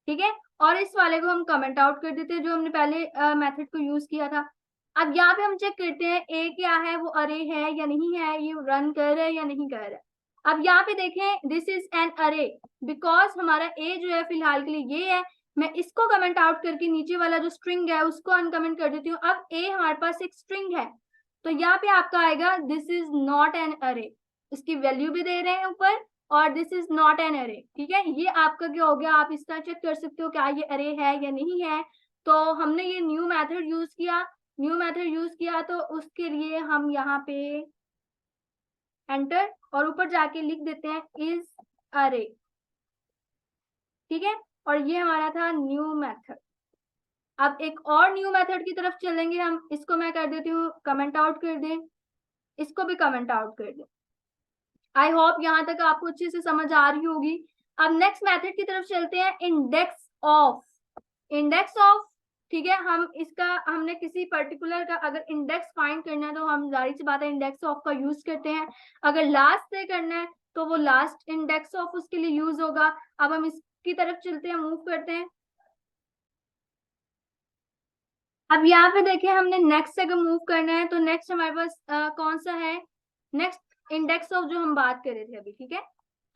ठीक है। और इस वाले को हम कमेंट आउट कर देते हैं जो हमने पहले मेथड को यूज किया था। अब यहाँ पे हम चेक करते हैं ए क्या है, वो अरे है या नहीं है, ये रन कर रहा है या नहीं कर रहा है। अब यहाँ पे देखें दिस इज एन अरे, बिकॉज हमारा ए जो है फिलहाल के लिए ये है, मैं इसको कमेंट आउट करके नीचे वाला जो स्ट्रिंग है उसको अनकमेंट कर देती हूँ। अब ए हमारे पास एक स्ट्रिंग है, तो यहाँ पे आपका आएगा दिस इज नॉट एन अरे, इसकी वैल्यू भी दे रहे हैं ऊपर, और दिस इज नॉट एन अरे। ठीक है, ये आपका क्या हो गया, आप इस तरह चेक कर सकते हो क्या ये अरे है या नहीं है। तो हमने ये न्यू मेथड यूज किया, न्यू मेथड यूज किया तो उसके लिए हम यहाँ पे एंटर और ऊपर जाके लिख देते हैं इज अरे। ठीक है, और ये हमारा था न्यू मेथड। अब एक और न्यू मेथड की तरफ चलेंगे हम, इसको मैं कर देती हूँ कमेंट आउट कर दें, इसको भी कमेंट आउट कर दें। आई होप यहाँ तक आपको अच्छे से समझ आ रही होगी। अब नेक्स्ट मेथड की तरफ चलते हैं, इंडेक्स ऑफ। इंडेक्स ऑफ, ठीक है, हम इसका हमने किसी पर्टिकुलर का अगर इंडेक्स फाइंड करना है तो हम जाहिर सी बात है इंडेक्स ऑफ का यूज करते हैं। अगर लास्ट से करना है तो वो लास्ट इंडेक्स ऑफ उसके लिए यूज होगा। अब हम इसकी तरफ चलते हैं, मूव करते हैं। अब यहाँ पे देखिए हमने नेक्स्ट अगर मूव करना है तो नेक्स्ट हमारे पास कौन सा है, नेक्स्ट इंडेक्स ऑफ जो हम बात कर रहे थे अभी। ठीक है,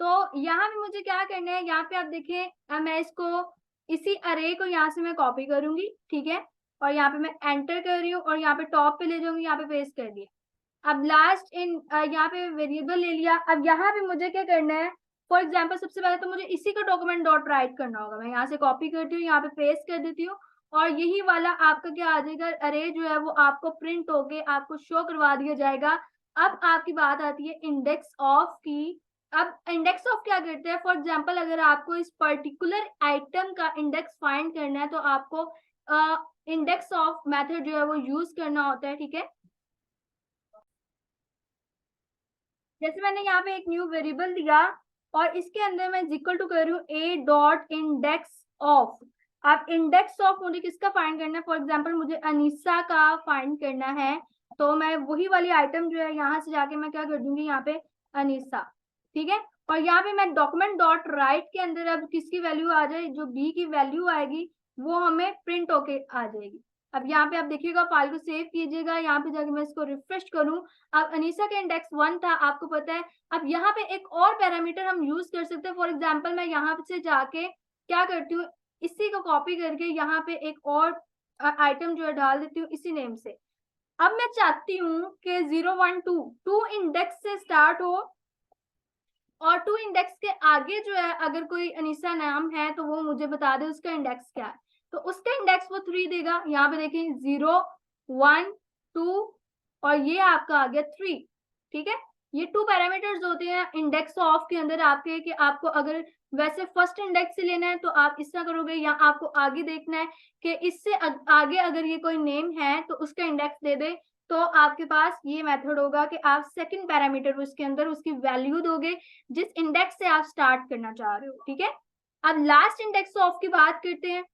तो यहाँ पे मुझे क्या करना है, यहाँ पे आप देखें मैं इसको इसी अरे को यहाँ से मैं कॉपी करूंगी। ठीक है, और यहाँ पे मैं एंटर कर रही हूँ और यहाँ पे टॉप पे ले जाऊंगी, यहाँ पे पेस्ट कर दिया। अब लास्ट इन यहाँ पे वेरिएबल ले लिया। अब यहाँ पे मुझे क्या करना है, फॉर एग्जाम्पल सबसे पहले तो मुझे इसी का डॉक्यूमेंट डॉट राइट करना होगा। मैं यहाँ से कॉपी करती हूँ, यहाँ पे पेस्ट कर देती हूँ, और यही वाला आपका क्या आ जाएगा, अरे जो है वो आपको प्रिंट होके आपको शो करवा दिया जाएगा। अब आपकी बात आती है इंडेक्स ऑफ की। अब इंडेक्स ऑफ क्या करते हैं, फॉर एग्जांपल अगर आपको इस पर्टिकुलर आइटम का इंडेक्स फाइंड करना है तो आपको इंडेक्स ऑफ मेथड जो है वो यूज करना होता है। ठीक है, जैसे मैंने यहाँ पे एक न्यू वेरिएबल दिया और इसके अंदर मैं इक्वल टू कर रही हूँ ए डॉट इंडेक्स ऑफ। अब इंडेक्स ऑफ मुझे किसका फाइंड करना है, फॉर एग्जांपल मुझे अनीसा का फाइंड करना है, तो मैं वही वाली आइटम जो है यहाँ से जाके मैं क्या कर दूंगी, यहाँ पे अनीसा। ठीक है, और यहाँ पे मैं डॉक्यूमेंट डॉट राइट के अंदर अब किसकी वैल्यू आ जाए, जो बी की वैल्यू आएगी वो हमें प्रिंट होके आ जाएगी। अब यहाँ पे आप देखिएगा, फाइल को सेव कीजिएगा, यहाँ पे जाके मैं इसको रिफ्रेश करूँ। अब अनीसा का इंडेक्स 1 था, आपको पता है। अब यहाँ पे एक और पैरामीटर हम यूज कर सकते हैं। फॉर एग्जांपल मैं यहाँ से जाके क्या करती हूँ, इसी को कॉपी करके यहाँ पे एक और आइटम जो है डाल देती हूँ इसी नेम से। अब मैं चाहती हूँ कि 012 टू इंडेक्स से स्टार्ट हो और टू इंडेक्स के आगे जो है अगर कोई अनीसा नाम है तो वो मुझे बता दे उसका इंडेक्स क्या है। तो उसका इंडेक्स वो 3 देगा। यहाँ पे देखिए 0 1 2 और ये आपका आ गया 3। ठीक है, ये 2 पैरामीटर्स होते हैं इंडेक्स ऑफ के अंदर आपके, कि आपको अगर वैसे फर्स्ट इंडेक्स से लेना है तो आप इस तरह करोगे, या आपको आगे देखना है कि इससे आगे अगर ये कोई नेम है तो उसका इंडेक्स दे दे, तो आपके पास ये मेथड होगा कि आप सेकंड पैरामीटर उसके अंदर उसकी वैल्यू दोगे जिस इंडेक्स से आप स्टार्ट करना चाह रहे हो। ठीक है, अब लास्ट इंडेक्स ऑफ की बात करते हैं।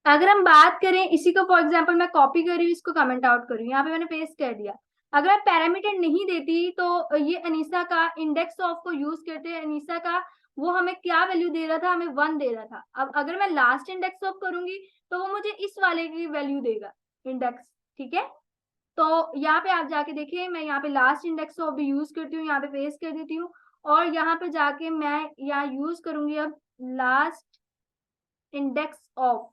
अगर हम बात करें इसी को, फॉर एग्जांपल मैं कॉपी कर रही हूँ, इसको कमेंट आउट कर रही हूँ, यहाँ पे मैंने पेस्ट कर दिया। अगर आप पैरामीटर नहीं देती तो ये अनीसा का इंडेक्स ऑफ को यूज करते हैं, अनीसा का वो हमें क्या वैल्यू दे रहा था, हमें 1 दे रहा था। अब अगर मैं लास्ट इंडेक्स ऑफ करूंगी तो वो मुझे इस वाले की वैल्यू देगा इंडेक्स। ठीक है, तो यहाँ पे आप जाके देखिए, मैं यहाँ पे लास्ट इंडेक्स ऑफ भी यूज करती हूँ, यहाँ पे पेस्ट कर देती हूँ, और यहाँ पे जाके मैं यहाँ यूज करूंगी अब लास्ट इंडेक्स ऑफ।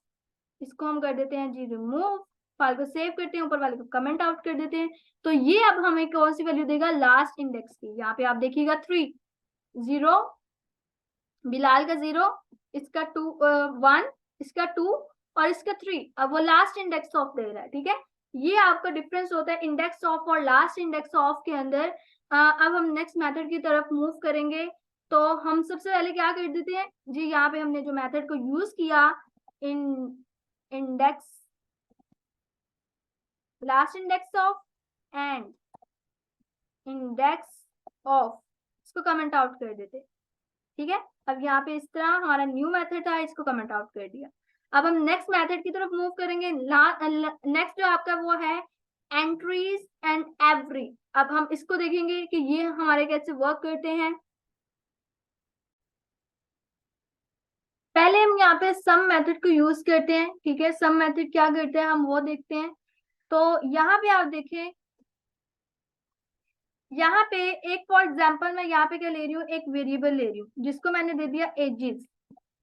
इसको हम कर देते हैं जी रिमूव, फाइल को सेव करते हैं, ऊपर वाले को कमेंट आउट कर देते हैं। तो ये अब हमें कौन सी वैल्यू देगा, लास्ट इंडेक्स की। यहाँ पे आप देखिएगा 3 0, बिलाल का 0, इसका 2 1, इसका 2 और इसका 3। अब वो लास्ट इंडेक्स ऑफ दे रहा है। ठीक है, ये आपका डिफरेंस होता है इंडेक्स ऑफ और लास्ट इंडेक्स ऑफ के अंदर। अब हम नेक्स्ट मेथड की तरफ मूव करेंगे, तो हम सबसे पहले क्या कर देते हैं जी, यहाँ पे हमने जो मेथड को यूज किया इन index last index of and index of, इसको कमेंट आउट कर देते। ठीक है, अब यहाँ पे इस तरह हमारा न्यू मेथड था, इसको कमेंट आउट कर दिया। अब हम नेक्स्ट मेथड की तरफ मूव करेंगे। नेक्स्ट जो आपका वो है एंट्रीज एंड एवरी। अब हम इसको देखेंगे कि ये हमारे कैसे वर्क करते हैं। पहले हम यहाँ पे सम मेथड को यूज करते हैं। ठीक है, सम मेथड क्या करते हैं हम वो देखते हैं। तो यहाँ पे आप देखें यहाँ पे एक फॉर एग्जाम्पल मैं यहाँ पे क्या ले रही हूँ, एक वेरिएबल ले रही हूँ जिसको मैंने दे दिया एजेस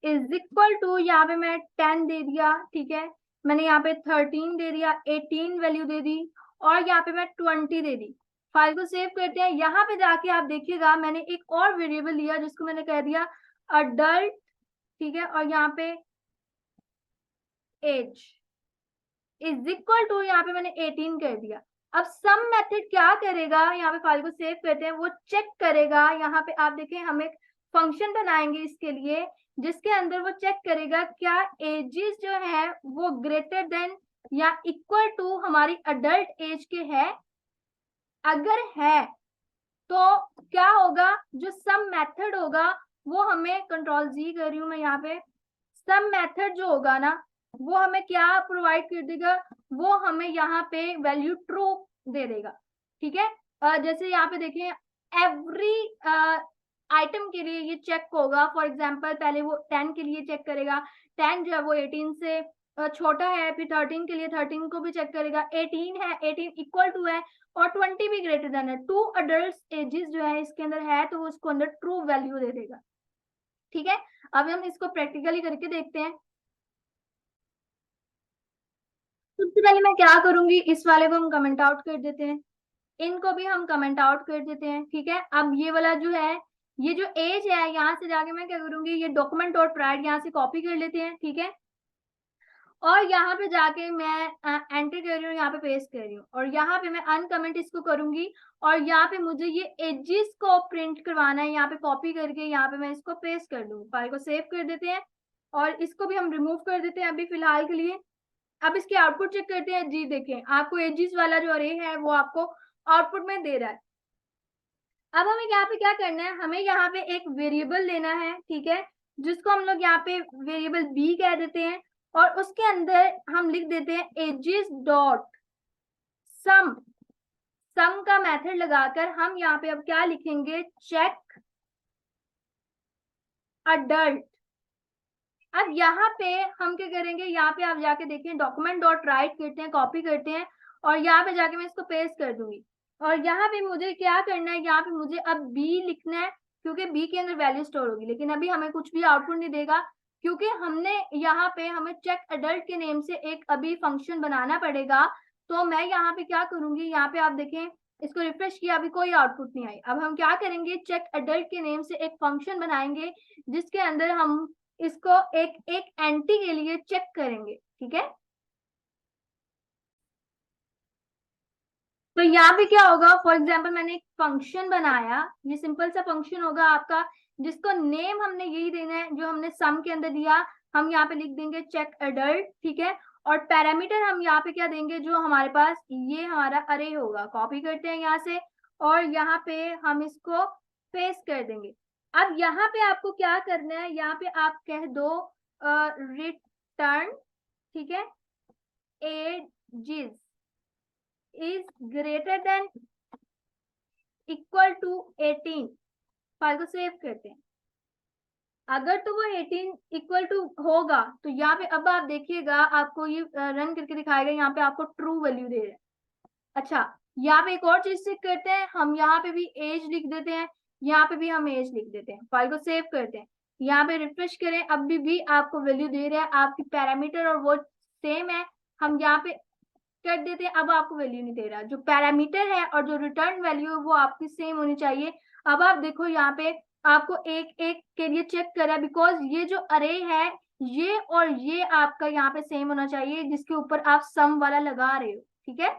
इज इक्वल टू, यहाँ पे मैं 10 दे दिया, ठीक है। मैंने यहाँ पे 13 दे दिया, 18 वैल्यू दे दी, और यहाँ पे मैं 20 दे दी। फाइल को सेव करते हैं। यहाँ पे जाके आप देखिएगा मैंने एक और वेरिएबल लिया जिसको मैंने कह दिया अडल्ट, ठीक है, और यहाँ पे एज इज इक्वल टू, यहाँ पे मैंने 18 कर दिया। अब सम मेथड क्या करेगा, यहाँ पे फाइल को सेव करते हैं, वो चेक करेगा। यहाँ पे आप देखें हम एक फंक्शन बनाएंगे इसके लिए जिसके अंदर वो चेक करेगा क्या एजेस जो है वो ग्रेटर देन या इक्वल टू हमारी अडल्ट एज के है। अगर है तो क्या होगा, जो सम मेथड होगा वो हमें, कंट्रोल जी कर रही हूं मैं यहाँ पे, सम मेथड जो होगा ना वो हमें क्या प्रोवाइड कर देगा, वो हमें यहाँ पे वैल्यू ट्रू दे देगा, ठीक है। जैसे यहाँ पे देखें एवरी आइटम के लिए ये चेक होगा। फॉर एग्जांपल पहले वो 10 के लिए चेक करेगा, 10 जो है वो 18 से छोटा है, फिर 13 के लिए 13 को भी चेक करेगा, 18 है, 18 इक्वल टू है, और 20 भी ग्रेटर देन है। 2 अडल्ट एजेस जो है इसके अंदर है तो उसको अंदर ट्रू वैल्यू दे देगा, ठीक है। अब हम इसको प्रैक्टिकली करके देखते हैं। सबसे पहले मैं क्या करूंगी, इस वाले को हम कमेंट आउट कर देते हैं, इनको भी हम कमेंट आउट कर देते हैं, ठीक है। अब ये वाला जो है, ये जो एज है, यहाँ से जाके मैं क्या करूंगी, ये डॉक्यूमेंट डॉट राइट यहाँ से कॉपी कर लेते हैं, ठीक है। और यहाँ पे जाके मैं एंटर कर रही हूँ, यहाँ पे पेस्ट कर रही हूँ, और यहाँ पे मैं अनकमेंट इसको करूंगी, और यहाँ पे मुझे ये एजेस को प्रिंट करवाना है, यहाँ पे कॉपी करके यहाँ पे मैं इसको पेस्ट कर दूंगी। फाइल को सेव कर देते हैं और इसको भी हम रिमूव कर देते हैं अभी फिलहाल के लिए। अब इसके आउटपुट चेक करते हैं। जी देखें, आपको एजेस वाला जो अरे है वो आपको आउटपुट में दे रहा है। अब हमें यहाँ पे क्या करना है, हमें यहाँ पे एक वेरिएबल लेना है, ठीक है, जिसको हम लोग यहाँ पे वेरिएबल बी कह देते हैं, और उसके अंदर हम लिख देते हैं एजेस डॉट सम। सम का मेथड लगाकर हम यहाँ पे अब क्या लिखेंगे, चेक अडल्ट। अब यहाँ पे हम क्या करेंगे, यहाँ पे आप जाके देखें डॉक्यूमेंट डॉट राइट करते हैं, कॉपी करते हैं, और यहाँ पे जाके मैं इसको पेस्ट कर दूंगी। और यहाँ पे मुझे क्या करना है, यहाँ पे मुझे अब बी लिखना है क्योंकि बी के अंदर वैल्यू स्टोर होगी, लेकिन अभी हमें कुछ भी आउटपुट नहीं देगा क्योंकि हमने यहाँ पे हमें चेक अडल्ट के नेम से एक अभी फंक्शन बनाना पड़ेगा। तो मैं यहाँ पे क्या करूंगी, यहाँ पे आप देखें इसको रिफ्रेश किया, अभी कोई आउटपुट नहीं आई। अब हम क्या करेंगे, चेक अडल्ट के नेम से एक फंक्शन बनाएंगे जिसके अंदर हम इसको एक एक एंटी के लिए चेक करेंगे, ठीक है। तो यहाँ पे क्या होगा, फॉर एग्जाम्पल मैंने एक फंक्शन बनाया, ये सिंपल सा फंक्शन होगा आपका जिसको नेम हमने यही देना है जो हमने सम के अंदर दिया। हम यहाँ पे लिख देंगे चेक अडल्ट, ठीक है, और पैरामीटर हम यहाँ पे क्या देंगे, जो हमारे पास ये हमारा अरे होगा। कॉपी करते हैं यहाँ से और यहाँ पे हम इसको पेस्ट कर देंगे। अब यहाँ पे आपको क्या करना है, यहाँ पे आप कह दो रिटर्न, ठीक है, ages is greater than equal to 18। File को सेव करते हैं। अगर तो वो 18 इक्वल टू होगा तो यहाँ पे अब आप देखिएगा आपको ये रन करके दिखाएगा, यहाँ पे आपको ट्रू वैल्यू दे रहा है। अच्छा, यहाँ पे एक और चीज चेक करते हैं, हम यहाँ पे भी एज लिख देते हैं, यहाँ पे भी हम एज लिख देते हैं। फाइल को सेव करते हैं, यहाँ पे रिफ्रेश करें, अभी भी आपको वैल्यू दे रहा है, आपकी पैरामीटर और वो सेम है। हम यहाँ पे कर देते हैं, अब आपको वैल्यू नहीं दे रहा। जो पैरामीटर है और जो रिटर्न वैल्यू है वो आपकी सेम होनी चाहिए। अब आप देखो यहाँ पे आपको एक एक के लिए चेक करा, बिकॉज ये जो अरे है ये और ये आपका यहाँ पे सेम होना चाहिए जिसके ऊपर आप सम वाला लगा रहे हो, ठीक है।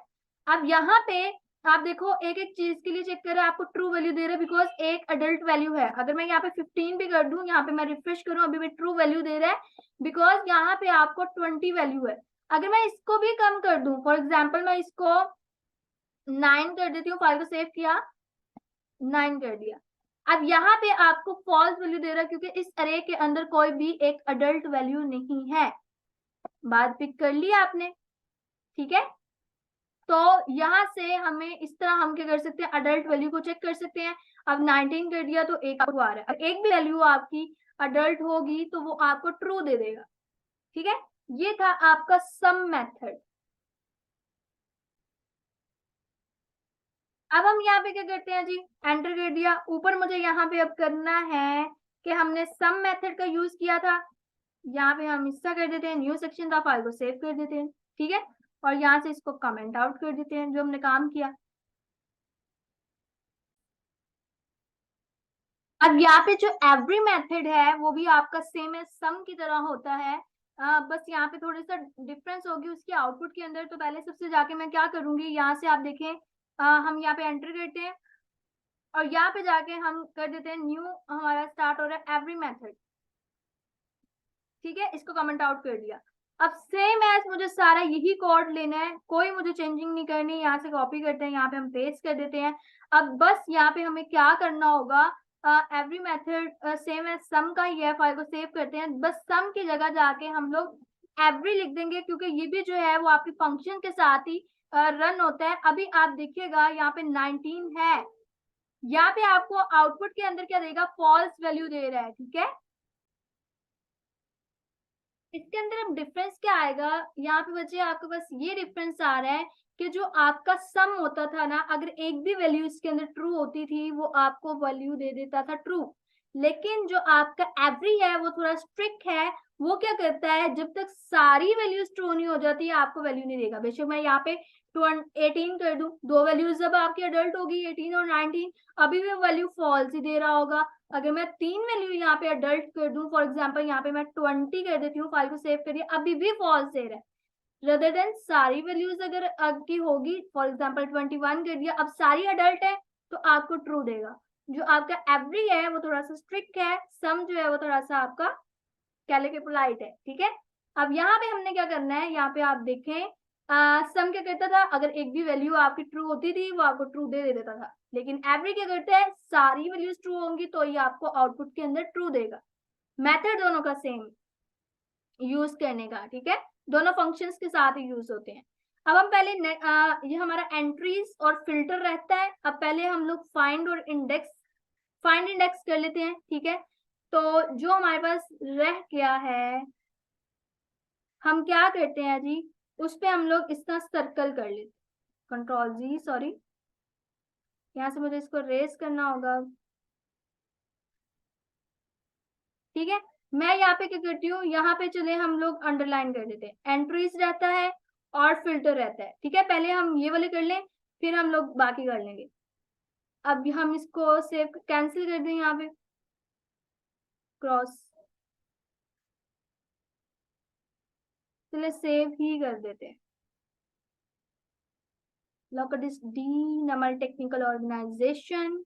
अब यहाँ पे आप देखो एक एक चीज के लिए चेक करें, आपको ट्रू वैल्यू दे रहा है बिकॉज एक अडल्ट वैल्यू है। अगर मैं यहाँ पे 15 भी कर दूं, यहाँ पे मैं रिफ्रेश करूं, अभी भी ट्रू वैल्यू दे रहा है बिकॉज यहाँ पे आपको 20 वैल्यू है। अगर मैं इसको भी कम कर दूं, फॉर एग्जाम्पल मैं इसको 9 कर देती हूँ, फाइल को सेव किया, 9 कर दिया। अब यहाँ पे आपको फॉल्स वैल्यू दे रहा है क्योंकि इस अरे के अंदर कोई भी एक अडल्ट वैल्यू नहीं है। बात पिक कर ली आपने, ठीक है। तो यहाँ से हमें इस तरह हम क्या कर सकते हैं, अडल्ट वैल्यू को चेक कर सकते हैं। अब 19 कर दिया तो एक आ रहा है, अब एक भी वैल्यू आपकी अडल्ट होगी तो वो आपको ट्रू दे देगा, ठीक है। ये था आपका सम मेथड। अब हम यहाँ पे क्या करते हैं जी, एंटर कर दिया। ऊपर मुझे यहाँ पे अब करना है कि हमने सम मेथड का यूज किया था, यहाँ पे हम इसका कर देते हैं, न्यू सेक्शन था, फाइल को सेव कर देते हैं, ठीक है। और यहाँ से इसको कमेंट आउट कर देते हैं जो हमने काम किया। अब यहाँ पे जो एवरी मेथड है वो भी आपका सेम है, सम की तरह होता है। बस यहाँ पे थोड़ा सा डिफरेंस होगी उसके आउटपुट के अंदर। तो पहले सबसे जाके मैं क्या करूंगी, यहाँ से आप देखें, हम यहाँ पे एंटर करते हैं और यहाँ पे जाके हम कर देते हैं न्यू, हमारा स्टार्ट हो रहा है एवरी मेथड, ठीक है। इसको कमेंट आउट कर दिया। अब सेम एज मुझे सारा यही कोड लेना है, कोई मुझे चेंजिंग नहीं करनी। यहाँ से कॉपी करते हैं, यहाँ पे हम पेस्ट कर देते हैं। अब बस यहाँ पे हमें क्या करना होगा, एवरी मेथड सेम एज सम का ही है, फाइल को सेव करते हैं। बस सम की जगह जाके हम लोग एवरी लिख देंगे, क्योंकि ये भी जो है वो आपकी फंक्शन के साथ ही रन होता है। अभी आप देखिएगा यहाँ पे 19 है, यहाँ पे आपको आउटपुट के अंदर क्या देगा, फॉल्स वैल्यू दे रहा है, ठीक है। इसके अंदर अब डिफरेंस क्या आएगा, यहाँ पे बच्चे आपके पास ये डिफरेंस आ रहा है कि जो आपका सम होता था ना, अगर एक भी वैल्यू इसके अंदर ट्रू होती थी वो आपको वैल्यू दे देता था ट्रू। लेकिन जो आपका एवरी है वो थोड़ा स्ट्रिक्ट है, वो क्या करता है, जब तक सारी वैल्यूज ट्रू नहीं हो जाती आपको वैल्यू नहीं देगा। बेशक मैं यहाँ पे 18 कर दूं, दो वैल्यूज जब आपकी अडल्ट होगी 18 और 19, अभी भी वैल्यू फॉल्स ही दे रहा होगा। अगर मैं तीन वैल्यू यहाँ पे अडल्ट कर दूं, फॉर एग्जांपल यहाँ पे मैं 20 कर देती हूँ, फाइल को सेव करिए, अभी भी फॉल्स दे रहा है। रदर देन सारी वैल्यूज अगर आपकी होगी, फॉर एग्जांपल 21 कर दिया, अब सारी अडल्ट है तो आपको ट्रू देगा। जो आपका एवरी है वो थोड़ा सा स्ट्रिक्ट है, सम जो है वो थोड़ा सा आपका कैलिकुलेट है, ठीक है। अब यहाँ पे हमने क्या करना है, यहाँ पे आप देखें, सम क्या करता था, अगर एक भी वैल्यू आपकी ट्रू होती थी वो आपको ट्रू दे देता था। लेकिन एवरी क्या करता है, सारी वैल्यूज ट्रू होंगी तो ये आपको आउटपुट के अंदर ट्रू देगा। मेथड दोनों का सेम यूज करने का, ठीक है, दोनों फंक्शंस के साथ ही यूज होते हैं। अब हम पहले ये हमारा एंट्रीज और फिल्टर रहता है। अब पहले हम लोग फाइंड और इंडेक्स, फाइंड इंडेक्स कर लेते हैं, ठीक है। तो जो हमारे पास रह गया है, हम क्या करते हैं जी, उस पे हम लोग इसका सर्कल कर लेते, कंट्रोल जी, सॉरी, यहाँ से मुझे इसको रेस करना होगा, ठीक है। मैं यहाँ पे क्या करती हूँ, यहाँ पे चले हम लोग अंडरलाइन कर देते हैं, एंट्रीज रहता है और फिल्टर रहता है, ठीक है। पहले हम ये वाले कर लें, फिर हम लोग बाकी कर लेंगे। अब हम इसको सेव कैंसिल कर दें, यहाँ पे क्रॉस, चले सेव ही कर देते हैं। लोकडिस डी नमल टेक्निकल ऑर्गेनाइजेशन,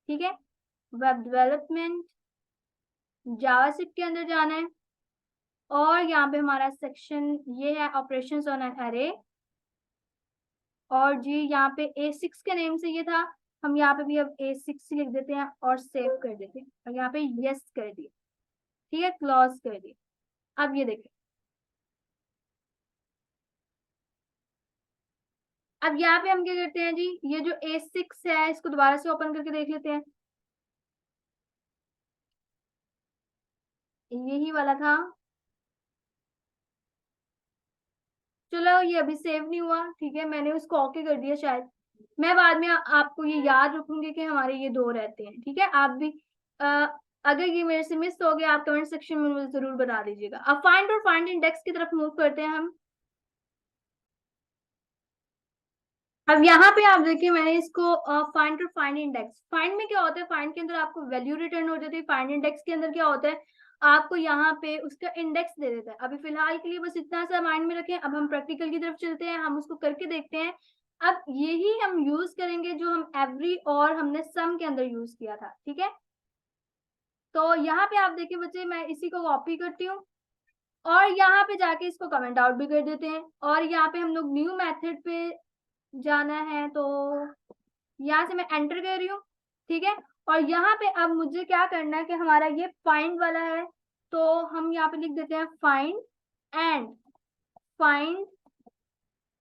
ठीक है। वेब डेवलपमेंट, जावास्क्रिप्ट के अंदर जाना है और यहाँ पे हमारा सेक्शन ये है, ऑपरेशंस ऑन एन अरे। और जी यहाँ पे A6 के नेम से ये था, हम यहाँ पे भी अब A6 लिख देते हैं और सेव कर देते हैं और यहाँ पे यस कर दिए, ठीक है, क्लोज कर दिए। अब ये देखें, अब यहाँ पे हम क्या करते हैं जी, ये जो A6 है इसको दोबारा से ओपन करके देख लेते हैं, यही वाला था। चलो ये अभी सेव नहीं हुआ, ठीक है, मैंने उसको ओके कर दिया शायद। मैं बाद में आपको ये याद रखूंगी कि हमारे ये दो रहते हैं, ठीक है। आप भी अगर ये मेरे से मिस हो गया आप कमेंट सेक्शन में मुझे जरूर बता दीजिएगा। अब फाइंड और फाइंड इंडेक्स की तरफ मूव करते हैं हम। अब यहाँ पे आप देखिए, मैंने इसको फाइंड और फाइंड इंडेक्स, फाइंड में क्या होता है, फाइंड के अंदर आपको वैल्यू रिटर्न हो जाती है, फाइंड इंडेक्स के अंदर क्या होता है, आपको यहाँ पे उसका इंडेक्स दे देता है। अभी फिलहाल के लिए बस इतना सा माइंड में रखें। अब हम प्रैक्टिकल की तरफ चलते हैं, हम उसको करके देखते हैं। अब यही हम यूज करेंगे जो हम एवरी और हमने सम के अंदर यूज किया था, ठीक है। तो यहाँ पे आप देखिए बच्चे, मैं इसी को कॉपी करती हूँ और यहाँ पे जाके इसको कमेंट आउट भी कर देते हैं। और यहाँ पे हम लोग न्यू मेथड पे जाना है, तो यहाँ से मैं एंटर कर रही हूँ, ठीक है। और यहाँ पे अब मुझे क्या करना है कि हमारा ये फाइंड वाला है, तो हम यहाँ पे लिख देते हैं फाइंड एंड फाइंड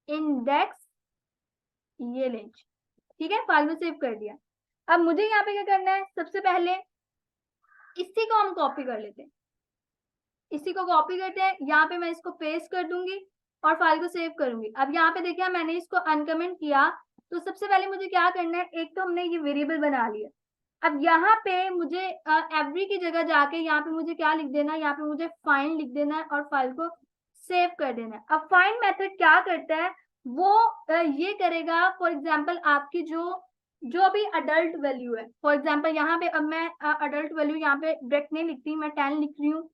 इंडेक्स ये लेंच, ठीक है, फाइल में सेव कर दिया। अब मुझे यहाँ पे क्या करना है, सबसे पहले इसी को हम कॉपी कर लेते हैं, इसी को कॉपी करते हैं, यहाँ पे मैं इसको पेस्ट कर दूंगी और फाइल को सेव करूंगी। अब यहाँ पे देखिए मैंने इसको अनकमेंट किया, तो सबसे पहले मुझे क्या करना है, एक तो हमने ये वेरिएबल बना लिया। अब यहाँ पे मुझे एवरी की जगह जाके यहाँ पे मुझे क्या लिख देना है, यहाँ पे मुझे फाइंड लिख देना है और फाइल को सेव कर देना है। अब फाइंड मेथड क्या करता है, वो ये करेगा, फॉर एग्जांपल आपकी जो भी अडल्ट वैल्यू है, फॉर एग्जांपल यहाँ पे अब मैं अडल्ट वैल्यू यहाँ पे डायरेक्ट नहीं लिखती, मैं 10 लिख रही हूँ,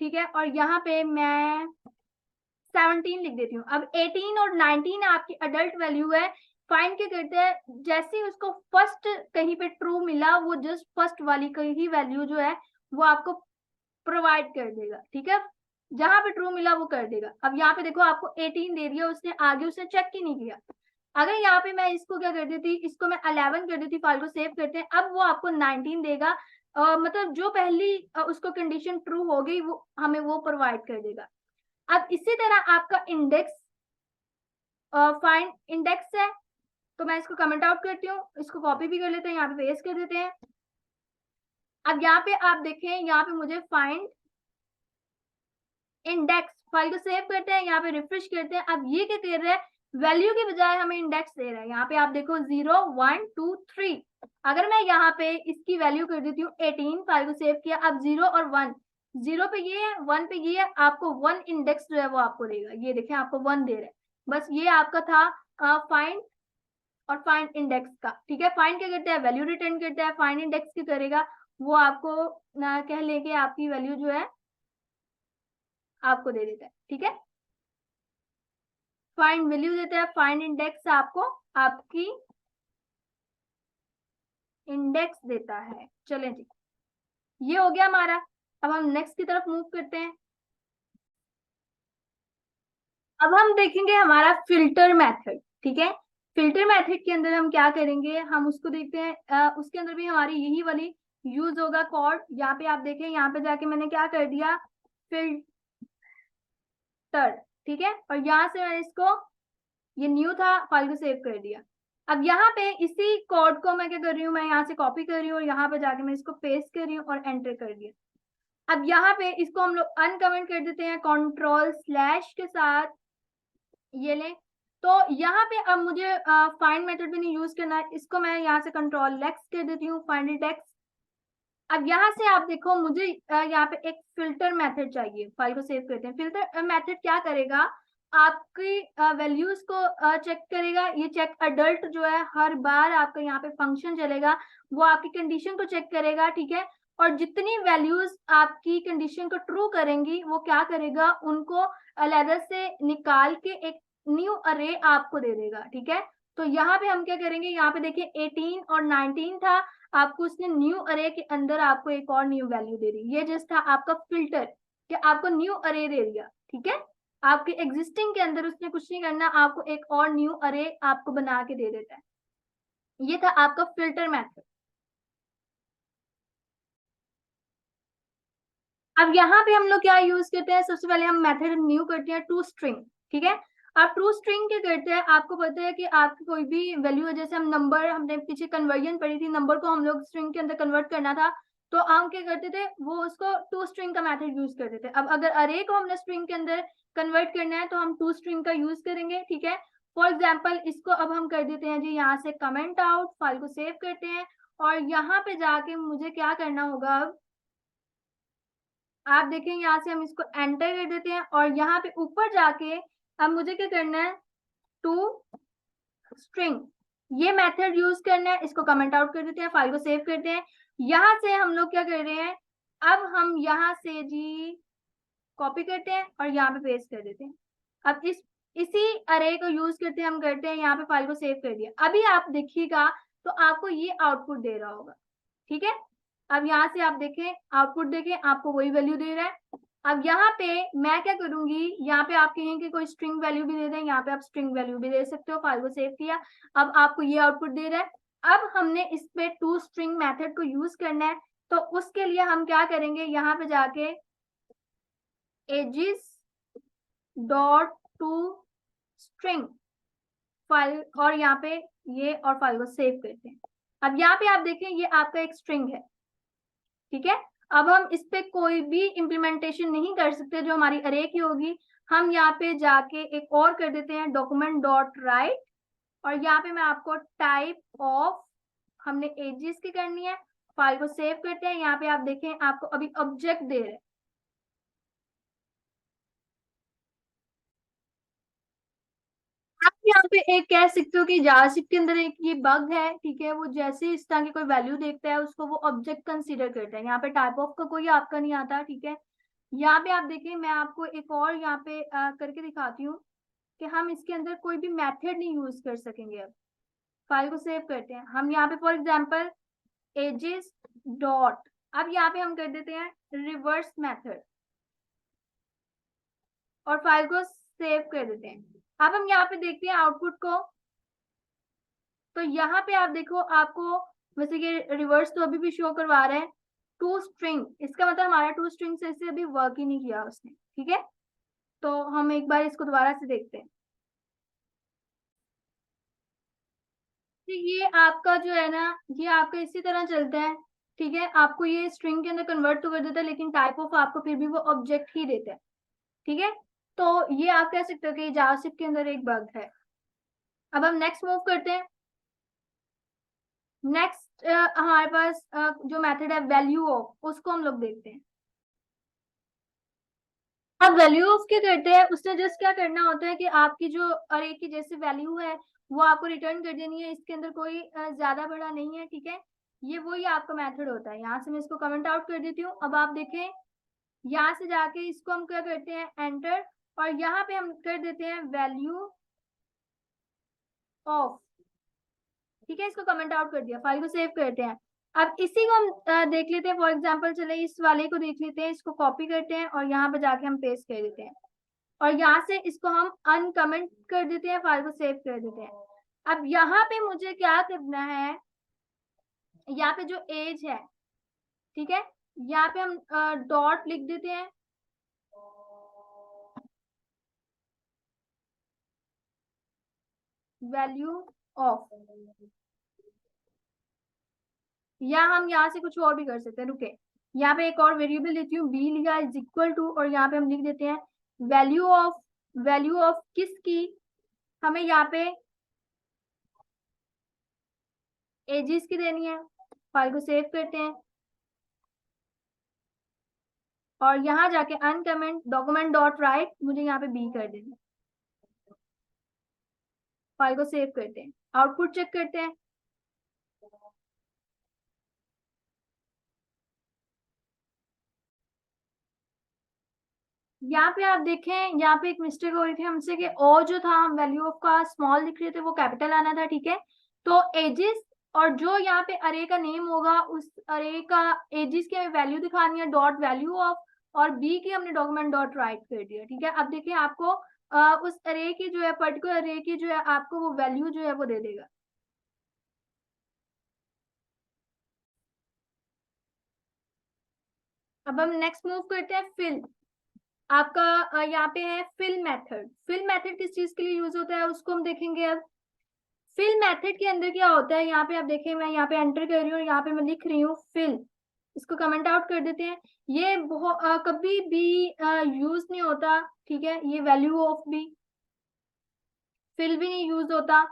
ठीक है, और यहाँ पे मैं 17 लिख देती हूँ। अब 18 और 19 आपकी अडल्ट वैल्यू है। फाइंड क्या करते हैं, जैसे ही उसको फर्स्ट कहीं पे ट्रू मिला, वो जस्ट फर्स्ट वाली कहीं वैल्यू जो है वो आपको प्रोवाइड कर देगा, ठीक है, जहां पे ट्रू मिला वो कर देगा। अब यहाँ पे देखो आपको 18 दे दिया उसने, आगे उसने चेक ही नहीं किया। अगर यहाँ पे मैं इसको क्या कर देती, इसको मैं 11 कर देती, फाइल को सेव करते हैं, अब वो आपको 19 देगा। मतलब जो पहली उसको कंडीशन ट्रू हो गई वो हमें वो प्रोवाइड कर देगा। अब इसी तरह आपका इंडेक्स, फाइंड इंडेक्स है, तो मैं इसको कमेंट आउट करती हूँ, इसको कॉपी भी कर लेते हैं, यहाँ पे पेस्ट कर देते हैं। अब यहाँ पे आप देखें, यहाँ पे मुझे फाइंड इंडेक्स, फाइल को सेव करते हैं, यहाँ पे रिफ्रेश करते हैं। अब ये क्या कर रहा है, वैल्यू के बजाय हमें इंडेक्स दे रहा है। यहाँ पे आप देखो 0 1 2 3, अगर मैं यहाँ पे इसकी वैल्यू कर देती हूँ 18, फाइल को सेव किया, अब 0 और 1, 0 पे ये है, 1 पे ये है, आपको 1 इंडेक्स जो है वो आपको देगा। ये देखें आपको 1 दे रहा है। बस ये आपका था फाइंड और फाइंड इंडेक्स का, ठीक है। फाइंड क्या करता है, वैल्यू रिटर्न करता है। फाइंड इंडेक्स क्या करेगा, वो आपको कह लेके आपकी वैल्यू जो है आपको दे देता है, ठीक है। फाइंड वैल्यू देता है, फाइंड इंडेक्स आपको आपकी इंडेक्स देता है। चलें जी, ये हो गया हमारा। अब हम नेक्स्ट की तरफ मूव करते हैं। अब हम देखेंगे हमारा फिल्टर मेथड, ठीक है। फिल्टर मेथड के अंदर हम क्या करेंगे, हम उसको देखते हैं। उसके अंदर भी हमारी यही वाली यूज होगा कॉर्ड। यहाँ पे आप देखें, यहाँ पे जाके मैंने क्या कर दिया, फिल्टर, ठीक है, और यहाँ से मैं इसको, ये न्यू था, फाइल को सेव कर दिया। अब यहाँ पे इसी कोड को मैं क्या कर रही हूँ, मैं यहाँ से कॉपी कर रही हूँ और यहाँ पे जाके मैं इसको पेस्ट कर रही हूँ और एंटर कर दिया। अब यहाँ पे इसको हम लोग अनकमेंट कर देते हैं कंट्रोल/ के साथ, ये लें। तो यहाँ पे अब मुझे फाइंड मेथड भी नहीं यूज करना है, इसको मैं यहाँ से कंट्रोल/X कर देती हूँ, फाइंड इंडेक्स। अब यहाँ से आप देखो, मुझे यहाँ पे एक फिल्टर मेथड चाहिए। फाइल को सेव करते हैं। फिल्टर मेथड क्या करेगा, आपकी वैल्यूज को चेक करेगा। ये चेक अडल्ट जो है, हर बार आपका यहाँ पे फंक्शन चलेगा, वो आपकी कंडीशन को चेक करेगा, ठीक है। और जितनी वैल्यूज आपकी कंडीशन को ट्रू करेंगी, वो क्या करेगा, उनको अलग से निकाल के एक न्यू अरे आपको दे देगा, ठीक है। तो यहाँ पे हम क्या करेंगे, यहाँ पे देखिए 18 और 19 था, आपको उसने न्यू अरे के अंदर आपको एक और न्यू वैल्यू दे दी। ये जस्ट था आपका फिल्टर, कि आपको न्यू अरे दे दिया, ठीक है। आपके एग्जिस्टिंग के अंदर उसने कुछ नहीं करना, आपको एक और न्यू अरे आपको बना के दे देता है। ये था आपका फिल्टर मेथड। अब यहाँ पे हम लोग क्या यूज करते हैं, सबसे पहले हम मेथड न्यू करते हैं टू स्ट्रिंग, ठीक है। आप ट्रू स्ट्रिंग क्या करते हैं, आपको पता है कि आपकी कोई भी वैल्यू है, जैसे हम नंबर, हमने पीछे कन्वर्जन पढ़ी थी, नंबर को हम लोग स्ट्रिंग के अंदर कन्वर्ट करना था, तो हम क्या करते थे, वो उसको टू स्ट्रिंग का मेथड यूज करते थे। अब अगर अरे को हमने स्ट्रिंग के अंदर कन्वर्ट करना है, तो हम टू स्ट्रिंग का यूज करेंगे, ठीक है। फॉर एग्जाम्पल इसको अब हम कर देते हैं जी, यहाँ से कमेंट आउट, फाइल को सेव करते हैं, और यहाँ पे जाके मुझे क्या करना होगा, अब आप देखें, यहाँ से हम इसको एंटर कर देते हैं, और यहाँ पे ऊपर जाके अब मुझे क्या करना है, टू स्ट्रिंग, ये मेथड यूज करना है। इसको कमेंट आउट कर देते हैं, फाइल को सेव करते हैं। यहाँ से हम लोग क्या कर रहे हैं, अब हम यहाँ से जी कॉपी करते हैं और यहाँ पे पेस्ट कर देते हैं। अब इसी अरे को यूज करते हम करते हैं, यहाँ पे फाइल को सेव कर दिया। अभी आप देखिएगा तो आपको ये आउटपुट दे रहा होगा, ठीक है। अब यहाँ से आप देखें, आउटपुट देखें, आपको वही वैल्यू दे रहा है। अब यहाँ पे मैं क्या करूंगी, यहाँ पे आप कहें कि कोई स्ट्रिंग वैल्यू भी दे दें, यहाँ पे आप स्ट्रिंग वैल्यू भी दे सकते हो। फाइल को सेव किया, अब आपको ये आउटपुट दे रहा है। अब हमने इस पे टू स्ट्रिंग मेथड को यूज करना है, तो उसके लिए हम क्या करेंगे, यहाँ पे जाके ages dot to string file, और यहाँ पे ये, और फाइल को सेव करते हैं। अब यहाँ पे आप देखें, ये आपका एक स्ट्रिंग है, ठीक है। अब हम इस पे कोई भी इम्प्लीमेंटेशन नहीं कर सकते जो हमारी अरे की होगी। हम यहाँ पे जाके एक और कर देते हैं, डॉक्यूमेंट डॉट राइट और यहाँ पे मैं आपको टाइप ऑफ हमने एजेस की करनी है। फाइल को सेव करते हैं। यहाँ पे आप देखें आपको अभी ऑब्जेक्ट दे रहे हैं। आप यहाँ पे एक कह सकते हो कि जावास्क्रिप्ट के अंदर एक ये बग है, ठीक है, वो जैसे इस तरह की कोई वैल्यू देखता है उसको वो ऑब्जेक्ट कंसीडर करता है। यहाँ पे टाइप ऑफ का कोई आपका नहीं आता, ठीक है। यहाँ पे आप देखें मैं आपको एक और यहाँ पे करके दिखाती हूँ कि हम इसके अंदर कोई भी मेथड नहीं यूज कर सकेंगे। अब फाइल को सेव करते हैं हम। यहाँ पे फॉर एग्जाम्पल एजेस डॉट, अब यहाँ पे हम कर देते हैं रिवर्स मेथड और फाइल को सेव कर देते हैं। अब हम यहाँ पे देखते हैं आउटपुट को। तो यहाँ पे आप देखो आपको वैसे कि रिवर्स तो अभी भी शो करवा रहा है टू स्ट्रिंग, इसका मतलब हमारा टू स्ट्रिंग से अभी वर्क ही नहीं किया उसने, ठीक है। तो हम एक बार इसको दोबारा से देखते हैं। तो ये आपका जो है ना, ये आपका इसी तरह चलता है, ठीक है। आपको ये स्ट्रिंग के अंदर कन्वर्ट तो कर देता है लेकिन टाइप ऑफ आपको फिर भी वो ऑब्जेक्ट ही देता है, ठीक है। तो ये आप कह सकते हो कि जावास्क्रिप्ट के अंदर एक बग है। अब हम नेक्स्ट मूव करते हैं। नेक्स्ट हमारे पास जो मेथड है वैल्यू ऑफ, उसको हम लोग देखते हैं। अब वैल्यू ऑफ क्या करते हैं, उसने जस्ट क्या करना होता है कि आपकी जो अरे की जैसे वैल्यू है वो आपको रिटर्न कर देनी है। इसके अंदर कोई ज्यादा बड़ा नहीं है, ठीक है। ये वही आपका मेथड होता है। यहाँ से मैं इसको कमेंट आउट कर देती हूँ। अब आप देखें यहाँ से जाके इसको हम क्या करते हैं एंटर, और यहाँ पे हम कर देते हैं वैल्यू ऑफ, ठीक है। इसको कमेंट आउट कर दिया, फाइल को सेव करते हैं। अब इसी को हम देख लेते हैं। फॉर एग्जांपल चले इस वाले को देख लेते हैं, इसको कॉपी करते हैं और यहाँ पे जाके हम पेस्ट कर देते हैं और यहाँ से इसको हम अनकमेंट कर देते हैं, फाइल को सेव कर देते हैं। अब यहाँ पे मुझे क्या करना है, यहाँ पे जो एज है, ठीक है, यहाँ पे हम डॉट लिख देते हैं वैल्यू ऑफ, या हम यहाँ से कुछ और भी कर सकते हैं। रुके, यहाँ पे एक और वेरिएबल लेती हूँ, बी लिया इज इक्वल टू, और यहाँ पे हम लिख देते हैं वैल्यू ऑफ। वैल्यू ऑफ किसकी, हमें यहाँ पे एजेस की देनी है। फाइल को सेव करते हैं और यहाँ जाके अनकमेंट डॉक्यूमेंट डॉट राइट, मुझे यहाँ पे बी कर देना। फाइल को सेव करते हैं, आउटपुट चेक करते हैं। यहाँ पे आप देखें यहाँ पे एक मिस्टेक हो रही थी हमसे कि ओ जो था हम वैल्यू ऑफ का स्मॉल लिख रहे थे वो कैपिटल आना था, ठीक है। तो एजिस और जो यहाँ पे अरे का नेम होगा उस अरे का एजिस की हमें वैल्यू दिखानी है डॉट वैल्यू ऑफ, और बी की हमने डॉक्यूमेंट डॉट राइट कर दिया, ठीक है। अब देखिए आपको उस अरे की जो है पर्टिकुलर अरे की जो है आपको वो वैल्यू जो है वो दे देगा। अब हम नेक्स्ट मूव करते हैं फिल। आपका यहाँ पे है फिल मेथड। फिल मेथड किस चीज के लिए यूज होता है उसको हम देखेंगे। अब फिल मेथड के अंदर क्या होता है, यहाँ पे आप देखें मैं यहाँ पे एंटर कर रही हूँ, यहाँ पे मैं लिख रही हूँ फिल, इसको कमेंट आउट कर देते हैं। ये बहुत कभी भी यूज नहीं होता, ठीक है। ये वैल्यू ऑफ भी, फिल भी नहीं यूज होता।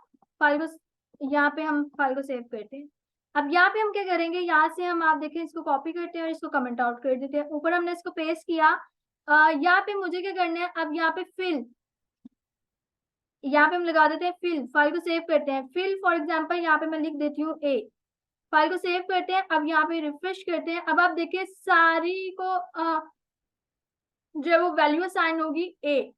फाइल को यहाँ पे हम फाइल को सेव करते हैं। अब यहाँ पे हम क्या करेंगे, यहाँ से हम आप देखें इसको कॉपी करते हैं और इसको कमेंट आउट कर देते हैं। ऊपर हमने इसको पेस्ट किया। यहाँ पे मुझे क्या करना है, अब यहाँ पे फिल, यहाँ पे हम लगा देते हैं फिल। फाइल को सेव करते हैं। फिल फॉर एग्जांपल यहाँ पे मैं लिख देती हूँ ए। फाइल को सेव करते हैं। अब यहाँ पे रिफ्रेश करते हैं। अब आप देखिए सारी को जो है वो वैल्यू असाइन होगी ए।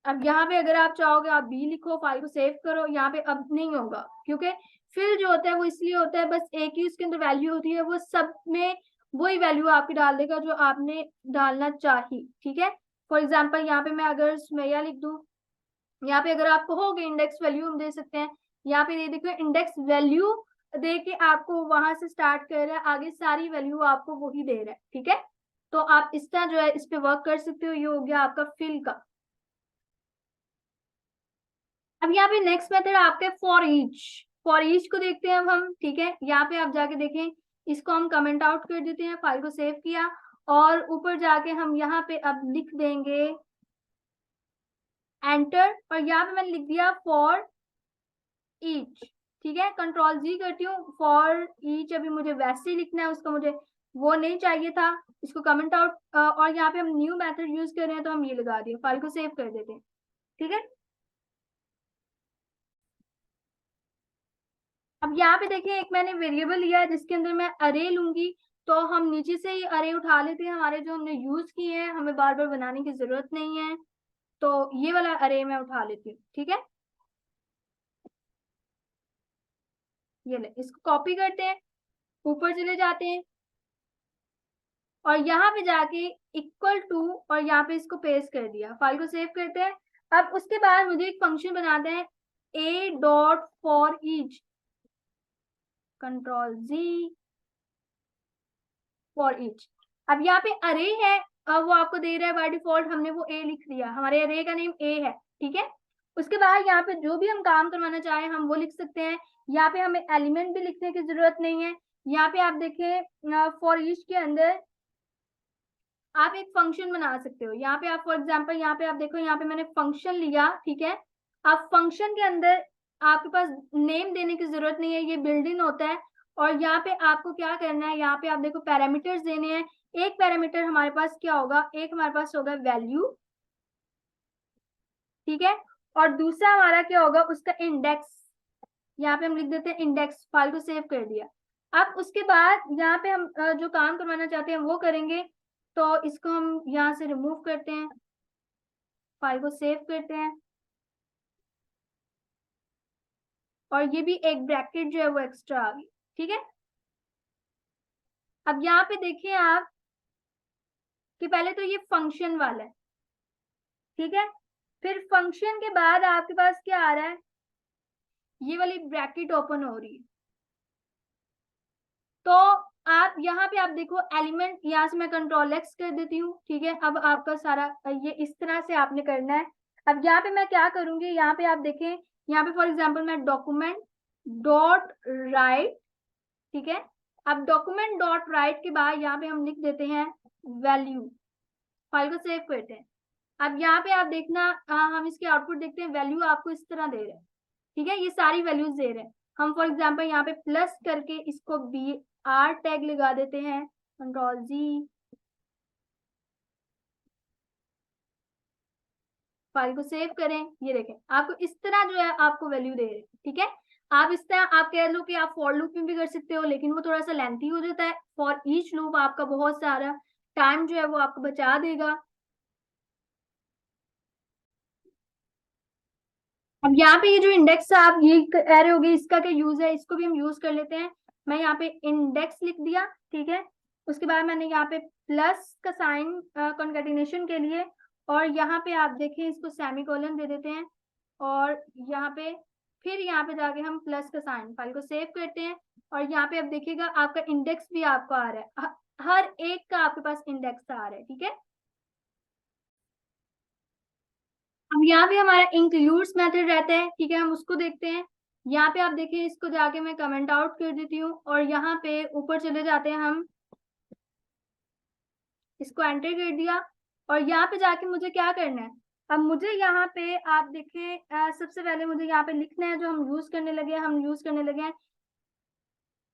अब यहाँ पे अगर आप चाहोगे आप बी लिखो, फाइल को सेव करो, यहाँ पे अब नहीं होगा क्योंकि फिल जो होता है वो इसलिए होता है बस एक ही उसके अंदर वैल्यू होती है, वो सब में वही वैल्यू आपकी डाल देगा जो आपने डालना चाहिए, ठीक है। फॉर एग्जाम्पल यहाँ पे मैं अगर सुमैया लिख दूं, यहाँ पे अगर आप कहोगे इंडेक्स वैल्यू हम दे सकते हैं। यहाँ पे ये देखो इंडेक्स वैल्यू दे के आपको वहां से स्टार्ट कर रहा है, आगे सारी वैल्यू आपको वही दे रहा है, ठीक है। तो आप इस तरह जो है इस पे वर्क कर सकते हो। ये हो गया आपका फिल का। अब यहाँ पे नेक्स्ट मेथड आपके फॉर ईच। फॉर ईच को देखते हैं अब हम, ठीक है। यहाँ पे आप जाके देखें, इसको हम कमेंट आउट कर देते हैं, फाइल को सेव किया और ऊपर जाके हम यहाँ पे अब लिख देंगे एंटर, और यहाँ पे मैंने लिख दिया फॉर ईच, ठीक है। कंट्रोल जी करती हूँ, फॉर ईच अभी मुझे वैसे ही लिखना है, उसका मुझे वो नहीं चाहिए था, इसको कमेंट आउट, और यहाँ पे हम न्यू मेथड यूज कर रहे हैं तो हम ये लगा दिए, फाइल को सेव कर देते हैं, ठीक है। अब यहाँ पे देखिए एक मैंने वेरिएबल लिया है जिसके अंदर मैं अरे लूंगी, तो हम नीचे से ही अरे उठा लेते हैं, हमारे जो हमने यूज किए हैं, हमें बार बार बनाने की जरूरत नहीं है, तो ये वाला अरे मैं उठा लेती हूँ, ठीक है। ये ले, इसको कॉपी करते हैं, ऊपर चले जाते हैं, और यहाँ पे जाके इक्वल टू, और यहाँ पे इसको पेस्ट कर दिया, फाइल को सेव करते हैं। अब उसके बाद मुझे एक फंक्शन बनाते हैं, a dot for each, control G, for each. अब यहाँ पे अरे है, अब वो आपको दे रहा है बाय डिफॉल्ट, हमने वो ए लिख दिया, हमारे अरे का नेम ए है, ठीक है। उसके बाद यहाँ पे जो भी हम काम करवाना चाहें हम वो लिख सकते हैं, यहाँ पे हमें एलिमेंट भी लिखने की जरूरत नहीं है। यहाँ पे आप देखें फॉर ईच के अंदर आप एक फंक्शन बना सकते हो, यहाँ पे आप फॉर एग्जांपल यहाँ पे आप देखो, यहाँ पे मैंने फंक्शन लिया, ठीक है। अब फंक्शन के अंदर आपके पास नेम देने की जरूरत नहीं है, ये बिल्ड इन होता है, और यहाँ पे आपको क्या करना है, यहाँ पे आप देखो पैरामीटर्स देने हैं। एक पैरामीटर हमारे पास क्या होगा, एक हमारे पास होगा वैल्यू, ठीक है, और दूसरा हमारा क्या होगा, उसका इंडेक्स, यहाँ पे हम लिख देते हैं इंडेक्स, फाइल को सेव कर दिया। अब उसके बाद यहाँ पे हम जो काम करवाना चाहते हैं वो करेंगे, तो इसको हम यहाँ से रिमूव करते हैं, फाइल को सेव करते हैं, और ये भी एक ब्रैकेट जो है वो एक्स्ट्रा आ गई, ठीक है। अब यहाँ पे देखिए आप कि पहले तो ये फंक्शन वाला है, ठीक है, फिर फंक्शन के बाद आपके पास क्या आ रहा है, ये वाली ब्रैकेट ओपन हो रही है। तो आप यहाँ पे आप देखो एलिमेंट, यहाँ से मैं कंट्रोल एक्स कर देती हूँ, ठीक है। अब आपका सारा ये इस तरह से आपने करना है। अब यहाँ पे मैं क्या करूंगी, यहाँ पे आप देखें, यहाँ पे फॉर एग्जांपल मैं डॉक्यूमेंट डॉट राइट, ठीक है। अब डॉक्यूमेंट डॉट राइट के बाद यहाँ पे हम लिख देते हैं वैल्यू, फाइल को सेव करते हैं। अब यहाँ पे आप देखना, हम इसके आउटपुट देखते हैं, वैल्यू आपको इस तरह दे रहे हैं, ठीक है, ये सारी वैल्यूज दे रहे हैं। हम फॉर एग्जांपल यहाँ पे प्लस करके इसको बी आर टैग लगा देते हैं, कंट्रोल जी, फाइल को सेव करें, ये देखें आपको इस तरह जो है आपको वैल्यू दे रहे हैं, ठीक है। आप इस तरह आप कह लो कि आप फॉर लूप में भी कर सकते हो, लेकिन वो थोड़ा सा लेंथी हो जाता है, फॉर ईच लूप आपका बहुत सारा टाइम जो है वो आपको बचा देगा। अब यहाँ पे ये जो इंडेक्स आप ये कह रहे होगे इसका क्या यूज है, इसको भी हम यूज कर लेते हैं। मैं यहाँ पे इंडेक्स लिख दिया, ठीक है। उसके बाद मैंने यहाँ पे प्लस का साइन कॉन्केटिनेशन के लिए, और यहाँ पे आप देखें इसको सेमीकोलन दे देते हैं, और यहाँ पे फिर यहाँ पे जाके हम प्लस का साइन, फाइल को सेव करते हैं, और यहाँ पे अब देखिएगा आपका इंडेक्स भी आपको आ रहा है, हर एक का आपके पास इंडेक्स आ रहा है, ठीक है। अब यहाँ पे हमारा इंक्लूड्स मेथड रहता है, ठीक है, हम उसको देखते हैं। यहाँ पे आप देखिए इसको जाके मैं कमेंट आउट कर देती हूँ, और यहाँ पे ऊपर चले जाते हैं हम, इसको एंटर कर दिया, और यहाँ पे जाके मुझे क्या करना है, अब मुझे यहाँ पे आप देखें सबसे पहले मुझे यहाँ पे लिखना है जो हम यूज करने लगे हैं, हम यूज करने लगे हैं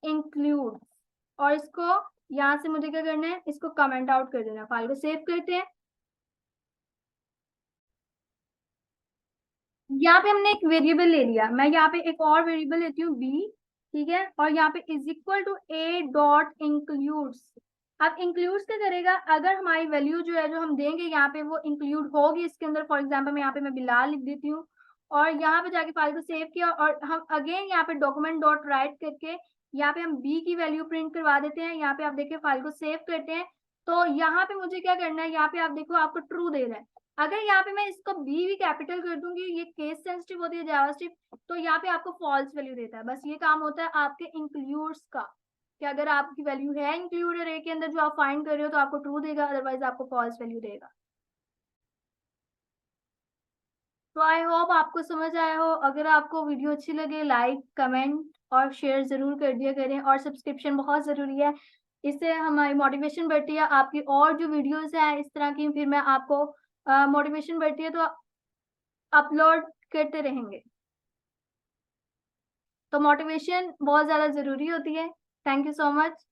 इंक्लूड, और इसको यहाँ से मुझे क्या करना है, इसको कमेंट आउट कर देना, फाइल को सेव करते हैं। यहाँ पे हमने एक वेरिएबल ले लिया, मैं यहाँ पे एक और वेरिएबल लेती हूँ बी, ठीक है, और यहाँ पे is equal to a dot includes. अब इंक्लूड्स क्या करेगा, अगर हमारी वैल्यू जो है जो हम देंगे यहाँ पे वो इंक्लूड होगी इसके अंदर, फॉर एग्जांपल मैं यहाँ पे मैं बिलाल लिख देती हूँ, और यहाँ पे जाके फाइल को सेव किया, और हम अगेन यहाँ पे डॉक्यूमेंट डॉट राइट करके यहाँ पे हम बी की वैल्यू प्रिंट करवा देते हैं। यहाँ पे आप देखिए फाइल को सेव करते हैं, तो यहाँ पे मुझे क्या करना है, यहाँ पे आप देखो आपको ट्रू दे रहा है। अगर यहाँ पे मैं इसको बी भी कैपिटल कर दूंगी, ये केस सेंसिटिव होती है जावास्क्रिप्ट, तो यहाँ पे आपको फॉल्स वैल्यू देता है। बस ये काम होता है आपके इंक्लूड्स का, कि अगर आपकी वैल्यू है इंक्लूड अरे के अंदर जो आप फाइंड कर रहे हो तो आपको ट्रू देगा, अदरवाइज आपको फॉल्स वैल्यू देगा। तो आई होप आपको समझ आया हो। अगर आपको वीडियो अच्छी लगे लाइक कमेंट और शेयर जरूर कर दिया करें, और सब्सक्रिप्शन बहुत जरूरी है, इससे हमारी मोटिवेशन बढ़ती है, आपकी और जो वीडियोस है इस तरह की फिर मैं आपको मोटिवेशन बढ़ती है। तो अपलोड करते रहेंगे। तो मोटिवेशन बहुत ज्यादा जरूरी होती है। Thank you so much.